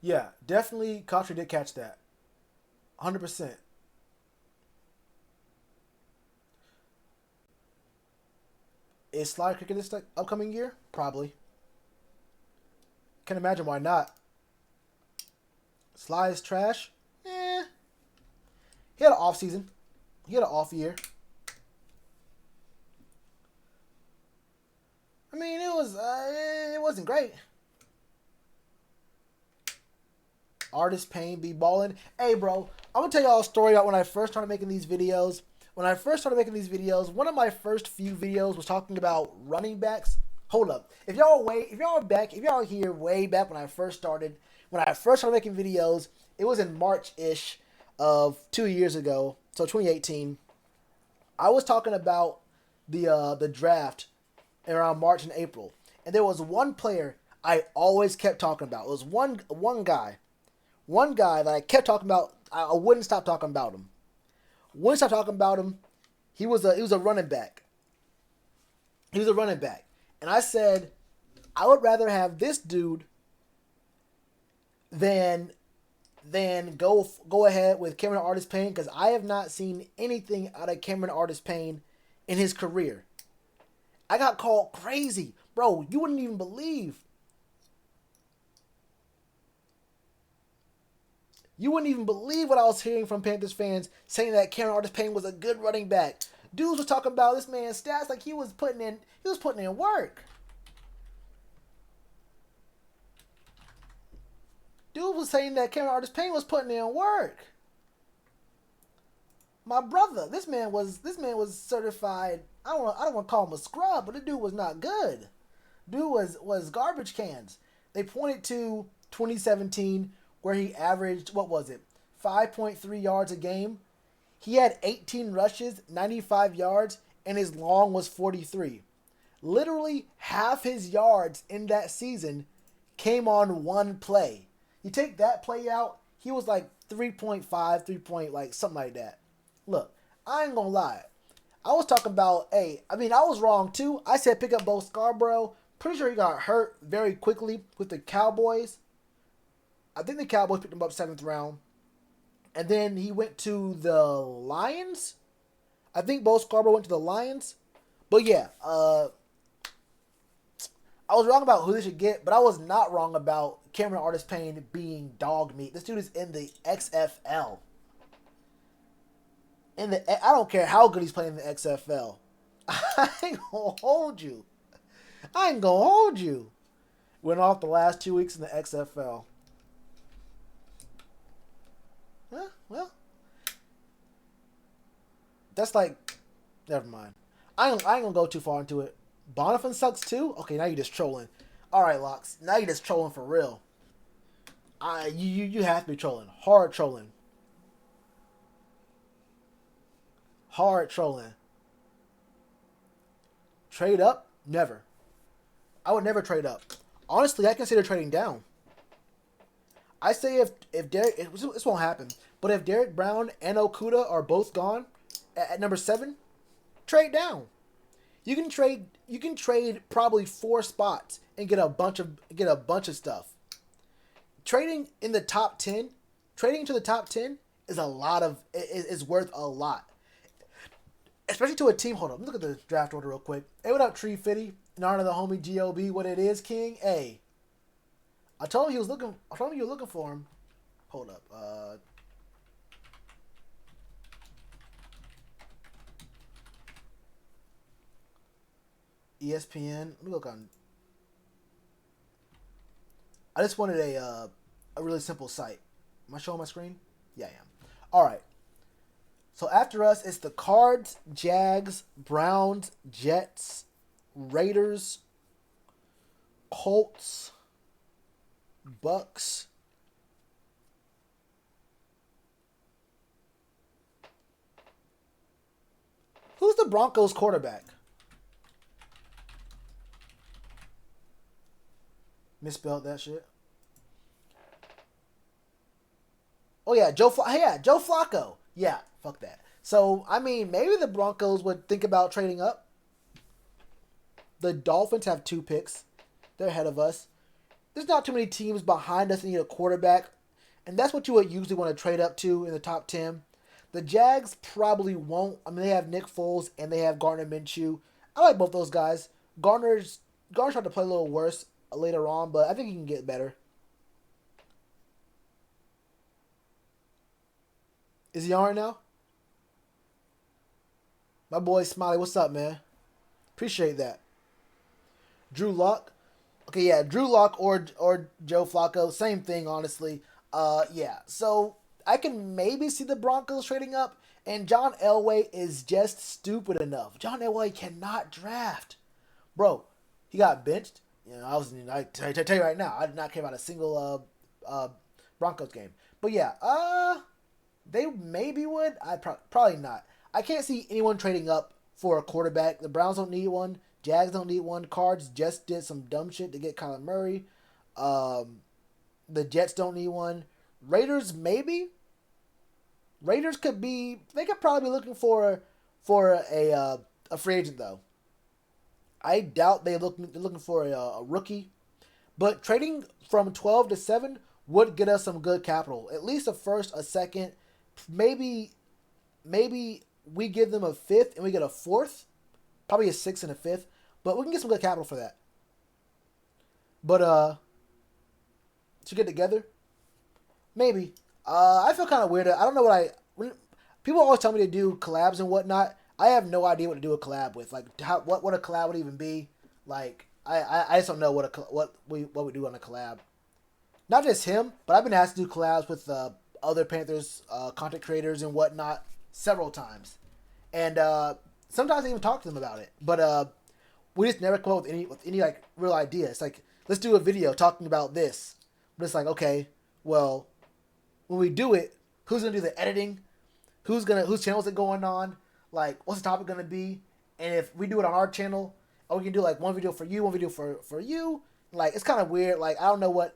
Yeah, definitely Cotchery did catch that. 100%. Is Sly kicking this upcoming year? Probably. Can't imagine why not. Sly is trash? Eh. He had an off season. He had an off year. I mean, it wasn't great. Artist Pain be balling. Hey, bro, I'm gonna tell y'all a story about when I first started making these videos. One of my first few videos was talking about running backs. Hold up. If y'all here way back when I first started, when I first started making videos, it was in March-ish of 2 years ago, so 2018. I was talking about the draft around March and April, and there was one player I always kept talking about. It was one guy that I kept talking about. I wouldn't stop talking about him. Wouldn't stop talking about him. He was a running back. He was a running back, and I said I would rather have this dude than go ahead with Cameron Artis-Payne, because I have not seen anything out of Cameron Artis-Payne in his career. I got called crazy. Bro, you wouldn't even believe. You wouldn't even believe what I was hearing from Panthers fans saying that Cameron Artis-Payne was a good running back. Dudes were talking about this man's stats like he was putting in work. Dude was saying that Cameron Artis-Payne was putting in work. My brother, this man was certified. I don't want to call him a scrub, but the dude was not good. Dude was garbage cans. They pointed to 2017 where he averaged, 5.3 yards a game. He had 18 rushes, 95 yards, and his long was 43. Literally half his yards in that season came on one play. You take that play out, he was like 3.5, 3 point, like something like that. Look, I ain't gonna lie. I was talking about, I was wrong too. I said pick up Bo Scarborough. Pretty sure he got hurt very quickly with the Cowboys. I think the Cowboys picked him up 7th round. And then he went to the Lions. I think Bo Scarborough went to the Lions. But yeah, I was wrong about who they should get, but I was not wrong about Cameron Artis-Payne being dog meat. This dude is in the XFL. I don't care how good he's playing in the XFL. I ain't gonna hold you. Went off the last 2 weeks in the XFL. Well, that's like, never mind. I ain't gonna go too far into it. Bonifant sucks too? Okay, now you're just trolling. Alright, Locks. Now you're just trolling for real. You have to be trolling. Hard trolling. Hard trolling. Trade up? Never. I would never trade up. Honestly, I consider trading down. I say if Derrick, this won't happen, but if Derrick Brown and Okudah are both gone at number 7, trade down. You can trade probably 4 spots and get a bunch of stuff. Trading in the top 10, trading to the top 10 is worth a lot. Especially to a team. Hold on, let me look at the draft order real quick. Hey, what up, Tree Fitty? In honor of the homie GOB, what it is, King? Hey. I told him you were looking for him. Hold up. ESPN. Let me look on. I just wanted a really simple site. Am I showing my screen? Yeah, I am. All right. So after us, it's the Cards, Jags, Browns, Jets, Raiders, Colts, Bucks, who's the Broncos quarterback? Misspelled that shit. Oh yeah, Joe Flacco. Yeah, fuck that. So maybe the Broncos would think about trading up. The Dolphins have 2 picks. They're ahead of us. There's not too many teams behind us that need a quarterback, and that's what you would usually want to trade up to in the top 10. The Jags probably won't. They have Nick Foles and they have Gardner Minshew. I like both those guys. Gardner's tried to play a little worse later on, but I think he can get better. Is he on right now? My boy Smiley, what's up, man? Appreciate that. Drew Lock. Okay, yeah, Drew Lock or Joe Flacco, same thing, honestly. Yeah, so I can maybe see the Broncos trading up, and John Elway is just stupid enough. John Elway cannot draft. Bro, he got benched. I tell you right now, I did not care about a single Broncos game. But yeah, they maybe would. Probably not. I can't see anyone trading up for a quarterback. The Browns don't need one. Jags don't need one. Cards just did some dumb shit to get Kyler Murray. The Jets don't need one. Raiders maybe. Raiders could be. They could probably be looking for a free agent though. I doubt they're looking for a rookie. But trading from 12 to 7 would get us some good capital. At least a first, a second, maybe we give them a fifth and we get a fourth, probably a sixth and a fifth. But we can get some good capital for that. But to get together, maybe. I feel kind of weird. I don't know people always tell me to do collabs and whatnot. I have no idea what to do a collab with. Like what a collab would even be. Like I just don't know what we do on a collab. Not just him, but I've been asked to do collabs with other Panthers content creators and whatnot several times, and sometimes I even talk to them about it. But we just never come up with any like real idea. It's like, let's do a video talking about this. But it's like, okay, well, when we do it, who's gonna do the editing? Whose channel is it going on? Like, what's the topic gonna be? And if we do it on our channel, or we can do like one video for you, one video for you. Like, it's kind of weird. Like, I don't know what.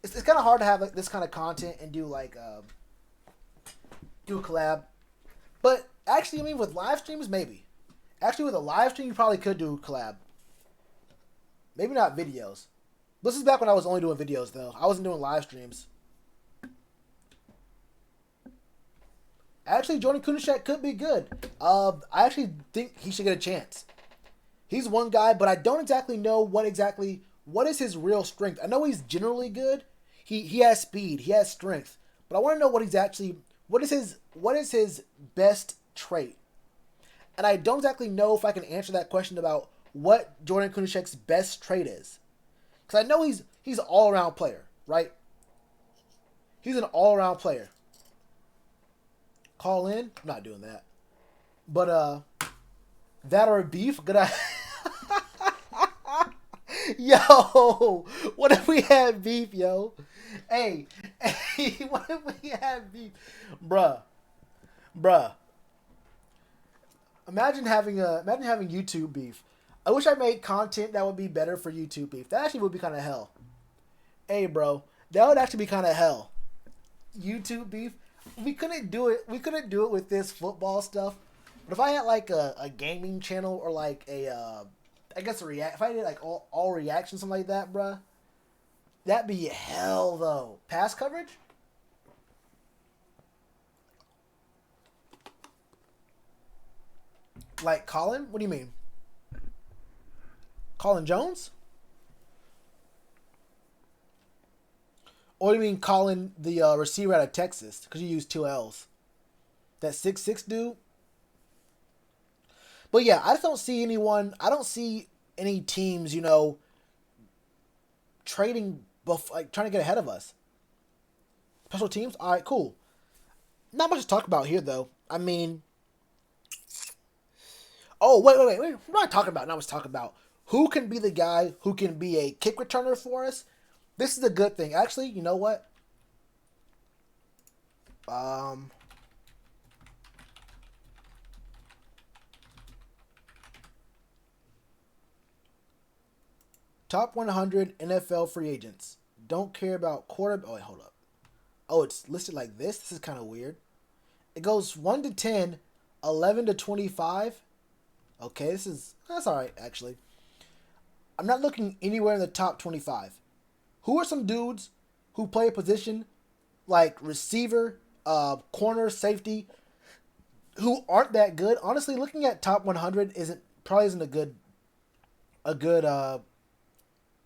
It's kind of hard to have like this kind of content and do like do a collab. But actually, I mean, with live streams, maybe. Actually, with a live stream, you probably could do a collab. Maybe not videos. This is back when I was only doing videos, though. I wasn't doing live streams. Actually, Jordan Kunashek could be good. I actually think he should get a chance. He's one guy, but I don't exactly know what is his real strength. I know he's generally good. He has speed. He has strength. But I want to know what is his best trait. And I don't exactly know if I can answer that question about what Jordan Kunashek's best trait is. Because I know he's an all-around player, right? He's an all-around player. Call in? I'm not doing that. But, that or beef? Good I... Yo! What if we had beef, yo? Hey, what if we had beef? Bruh. Imagine having YouTube beef. I wish I made content that would be better for YouTube beef. That actually would be kind of hell. Hey, bro, that would actually be kind of hell. YouTube beef. We couldn't do it. We couldn't do it with this football stuff. But if I had like a gaming channel or like I guess if I did like all reactions, something like that, bruh, that'd be hell though. Pass coverage. Like Colin? What do you mean? Colin Jones? Or do you mean Colin, the receiver out of Texas? Because you use 2 L's. That 6'6" dude? But yeah, I just don't see anyone. I don't see any teams, trading, like trying to get ahead of us. Special teams? All right, cool. Not much to talk about here, though. I mean... Oh, wait. We're not talking about. Now let's talk about who can be the guy who can be a kick returner for us. This is a good thing. Actually, you know what? Top 100 NFL free agents. Don't care about quarterback. Oh, wait, hold up. Oh, it's listed like this? This is kind of weird. It goes 1 to 10, 11 to 25. Okay, that's all right, actually. I'm not looking anywhere in the top 25. Who are some dudes who play a position like receiver, corner, safety, who aren't that good? Honestly, looking at top 100 probably isn't a good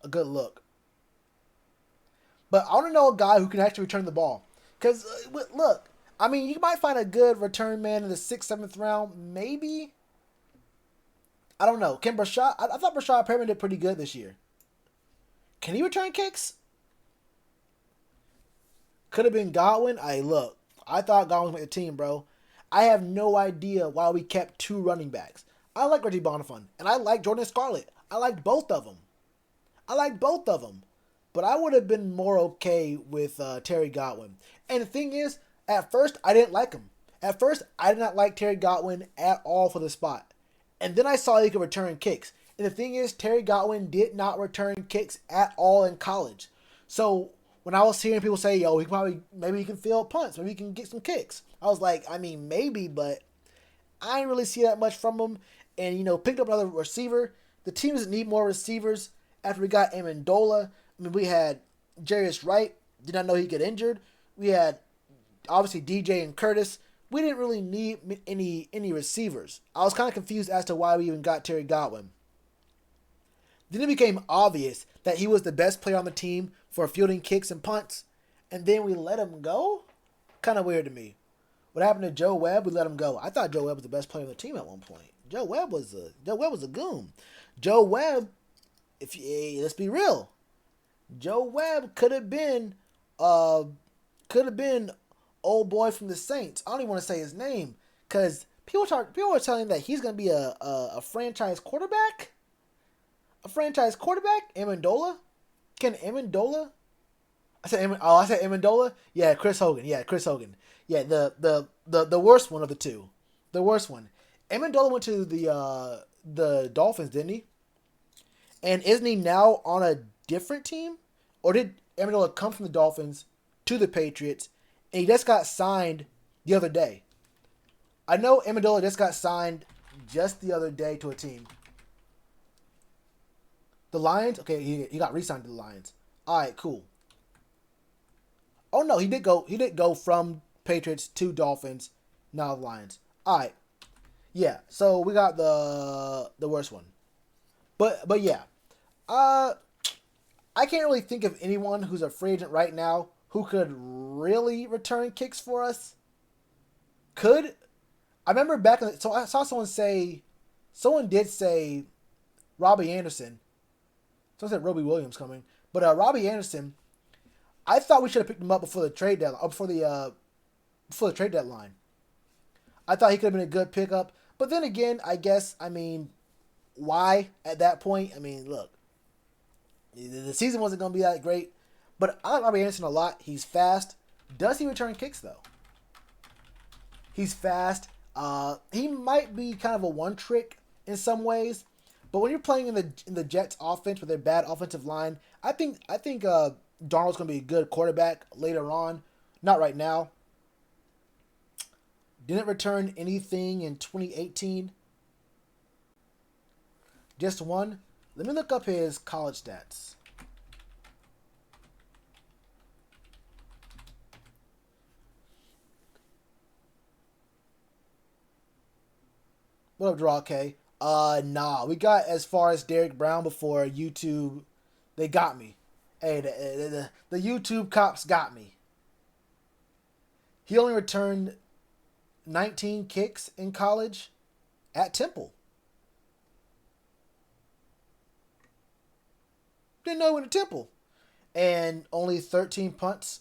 look. But I want to know a guy who can actually return the ball. Because, look, I mean, you might find a good return man in the 6th, 7th round, maybe. I don't know. Can Brashad... I thought Brashad Perriman did pretty good this year. Can he return kicks? Could have been Godwin. I thought Godwin was the team, bro. I have no idea why we kept 2 running backs. I like Reggie Bonifant, and I like Jordan Scarlett. I liked both of them. but I would have been more okay with Terry Godwin. And the thing is, at first, I didn't like him. At first, I did not like Terry Godwin at all for the spot. And then I saw he could return kicks. And the thing is, Terry Godwin did not return kicks at all in college. So when I was hearing people say, yo, maybe he can field punts, maybe he can get some kicks, I was like, I mean, maybe, but I didn't really see that much from him. And, picked up another receiver. The team doesn't need more receivers after we got Amendola. I mean, we had Jarius Wright. Did not know he'd get injured. We had, obviously, DJ and Curtis. We didn't really need any receivers. I was kind of confused as to why we even got Terry Godwin. Then it became obvious that he was the best player on the team for fielding kicks and punts, and then we let him go? Kind of weird to me. What happened to Joe Webb? We let him go. I thought Joe Webb was the best player on the team at one point. Joe Webb was a goon. Joe Webb, let's be real, Joe Webb could have been old boy from the Saints. I don't even want to say his name because people are telling that he's going to be a franchise quarterback. A franchise quarterback? Amendola? Can Amendola? I said Amendola? Yeah, Chris Hogan. Yeah, the worst one of the two. The worst one. Amendola went to the Dolphins, didn't he? And isn't he now on a different team? Or did Amendola come from the Dolphins to the Patriots and he just got signed the other day? I know Amendola just got signed just the other day to a team. The Lions? Okay, he got re-signed to the Lions. All right, cool. Oh no, he did go from Patriots to Dolphins, now the Lions. All right. Yeah, so we got the worst one. But yeah. I can't really think of anyone who's a free agent right now who could really return kicks for us. I remember back so I saw someone did say Robbie Anderson. Someone said Robbie Williams coming. But Robbie Anderson, I thought we should have picked him up before the trade deadline. Before the trade deadline. I thought he could have been a good pickup. But then again, why at that point? I mean, look, the season wasn't going to be that great. But I like Robbie Anderson a lot. He's fast. Does he return kicks, though? He's fast. He might be kind of a one-trick in some ways. But when you're playing in the Jets offense with their bad offensive line, I think Darnold's going to be a good quarterback later on. Not right now. Didn't return anything in 2018. Just one. Let me look up his college stats. What up, Draw K? Nah. We got as far as Derrick Brown before YouTube. They got me. Hey, the YouTube cops got me. He only returned 19 kicks in college at Temple. Didn't know he went to Temple. And only 13 punts.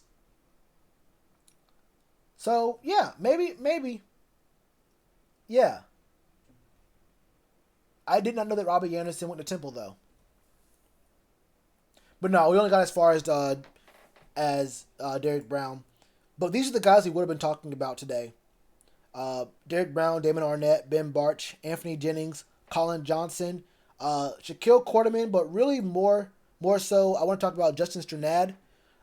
So, yeah, maybe. Yeah. I did not know that Robbie Anderson went to Temple, though. But no, we only got as far as Derrick Brown. But these are the guys we would have been talking about today. Derrick Brown, Damon Arnett, Ben Barch, Anthony Jennings, Colin Johnson, Shaquille Quarterman, but really more so, I want to talk about Justin Strnad a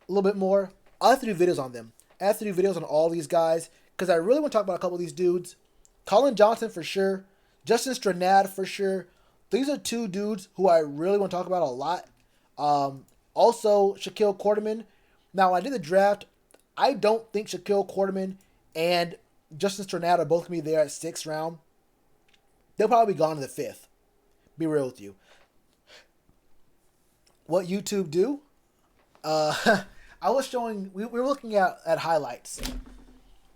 little bit more. I have to do videos on them. I have to do videos on all these guys because I really want to talk about a couple of these dudes. Colin Johnson for sure. Justin Strnad for sure. These are two dudes who I really want to talk about a lot. Also, Shaquille Quarterman. Now, when I did the draft, I don't think Shaquille Quarterman and Justin Strnad are both going to be there at 6th round. They'll probably be gone in the 5th. Be real with you. What YouTube do? I was showing, we were looking at highlights.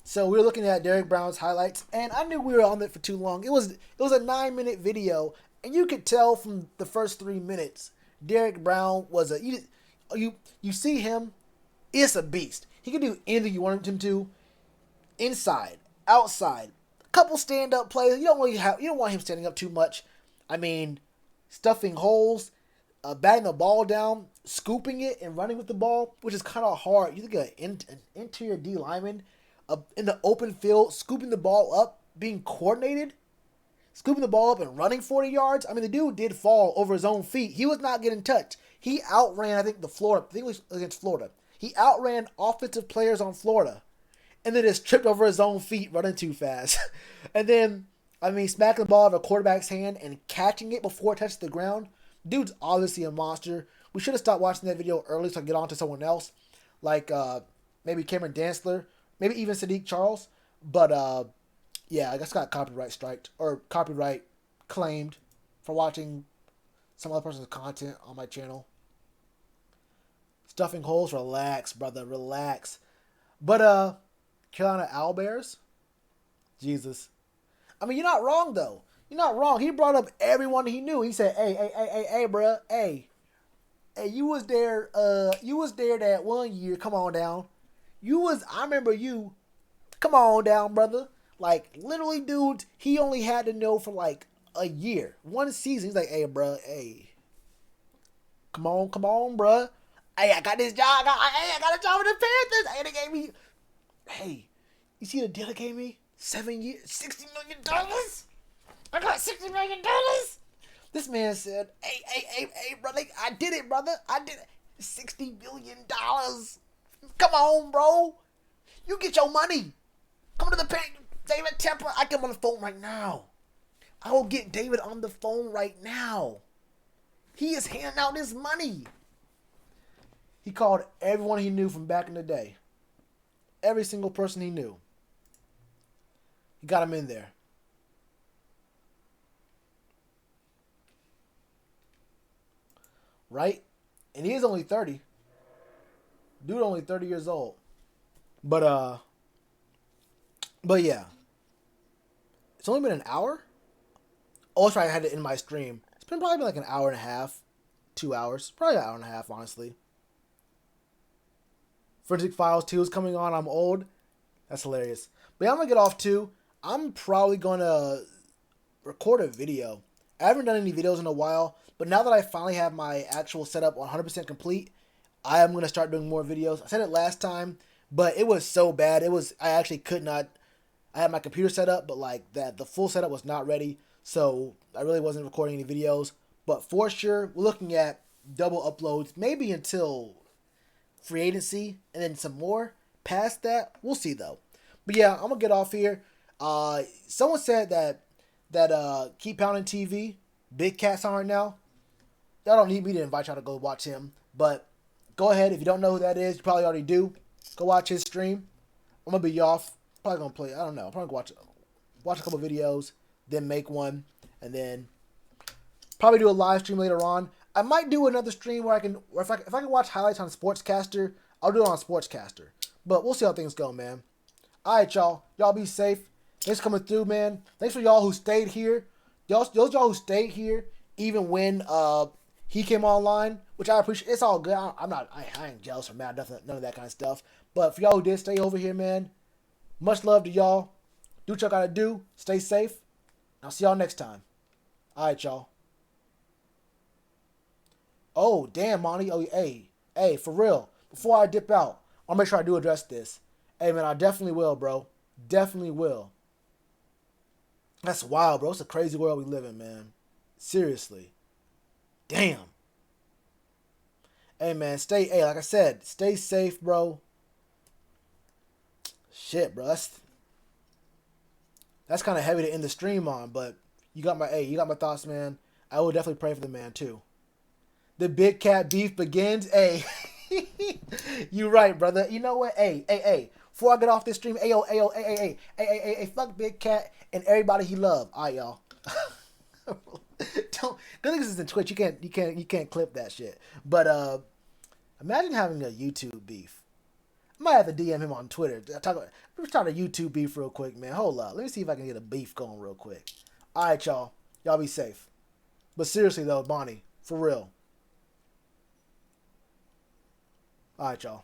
So we were looking at Derrick Brown's highlights, and I knew we were on it for too long. It was a 9-minute video, and you could tell from the first 3 minutes, Derrick Brown was you see him, it's a beast. He can do anything you want him to, inside, outside, a couple stand-up plays. You don't want him standing up too much. I mean, stuffing holes, batting the ball down, scooping it, and running with the ball, which is kind of hard. You think an interior D lineman in the open field, scooping the ball up, being coordinated, scooping the ball up and running 40 yards. I mean, the dude did fall over his own feet. He was not getting touched. He outran, I think it was against Florida. He outran offensive players on Florida, and then just tripped over his own feet running too fast. And then, I mean, smacking the ball out of a quarterback's hand and catching it before it touched the ground. Dude's obviously a monster. We should have stopped watching that video early so I can get on to someone else, like maybe Cameron Dantzler, maybe even Sadiq Charles. But yeah, I guess got copyright striked or copyright claimed for watching some other person's content on my channel. Stuffing holes, relax, brother, relax. But Carolina Owlbears, Jesus. I mean, you're not wrong though. You're not wrong. He brought up everyone he knew. He said, "Hey, bruh, hey, you was there that one year. Come on down. I remember you. Come on down, brother." Like, literally, dude, he only had to know for like a year, one season. He's like, "Hey, bruh, hey, come on, bruh. Hey, I got this job. I got a job with the Panthers. Hey, they gave me. Hey, you see the deal they gave me? 7 years, $60 million. I got $60 million. This man said, hey, brother, I did it, brother. I did it. $60 million. Come on, bro. You get your money. Come to the pen. David Tepper, I get him on the phone right now. I will get David on the phone right now. He is handing out his money. He called everyone he knew from back in the day. Every single person he knew. He got him in there. Right? And he is only 30. Dude only 30 years old. But yeah. It's only been an hour? Oh, that's right, I had to end my stream. It's probably been like an hour and a half. 2 hours. Probably an hour and a half, honestly. Forensic Files 2 is coming on. I'm old. That's hilarious. But yeah, I'm going to get off too. I'm probably going to record a video. I haven't done any videos in a while. But now that I finally have my actual setup 100% complete, I am going to start doing more videos. I said it last time, but it was so bad. I actually could not. I had my computer set up, but like that, the full setup was not ready. So I really wasn't recording any videos. But for sure, we're looking at double uploads, maybe until free agency, and then some more. Past that, we'll see though. But yeah, I'm going to get off here. Someone said that Keep Pounding TV, Big Cat's on right now. Y'all don't need me to invite y'all to go watch him. But go ahead. If you don't know who that is, you probably already do. Go watch his stream. I'm going to be off. Probably going to play. I don't know. I'm probably going to watch a couple videos. Then make one. And then probably do a live stream later on. I might do another stream where if I can watch highlights on Sportscaster, I'll do it on Sportscaster. But we'll see how things go, man. All right, y'all. Y'all be safe. Thanks for coming through, man. Thanks for y'all who stayed here. Those y'all who stayed here, even when he came online, which I appreciate. It's all good. I ain't jealous or mad, none of that kind of stuff. But for y'all who did stay over here, man, much love to y'all. Do what y'all gotta do. Stay safe. I'll see y'all next time. All right, y'all. Oh, damn, Monty. Oh, hey, for real. Before I dip out, I'll make sure I do address this. Hey, man, I definitely will, bro. Definitely will. That's wild, bro. It's a crazy world we live in, man. Seriously. Damn. Hey, man, like I said, stay safe, bro. Shit, bro. That's kind of heavy to end the stream on, but you got my thoughts, man. I will definitely pray for the man, too. The Big Cat beef begins. Hey. You right, brother. You know what? Hey. Before I get off this stream, hey, fuck Big Cat and everybody he love. All right, y'all. Don't. Good thing this is in Twitch. You can't clip that shit. But imagine having a YouTube beef. I might have to DM him on Twitter. Let's talk a YouTube beef real quick, man. Hold up. Let me see if I can get a beef going real quick. All right, y'all. Y'all be safe. But seriously though, Bonnie, for real. All right, y'all.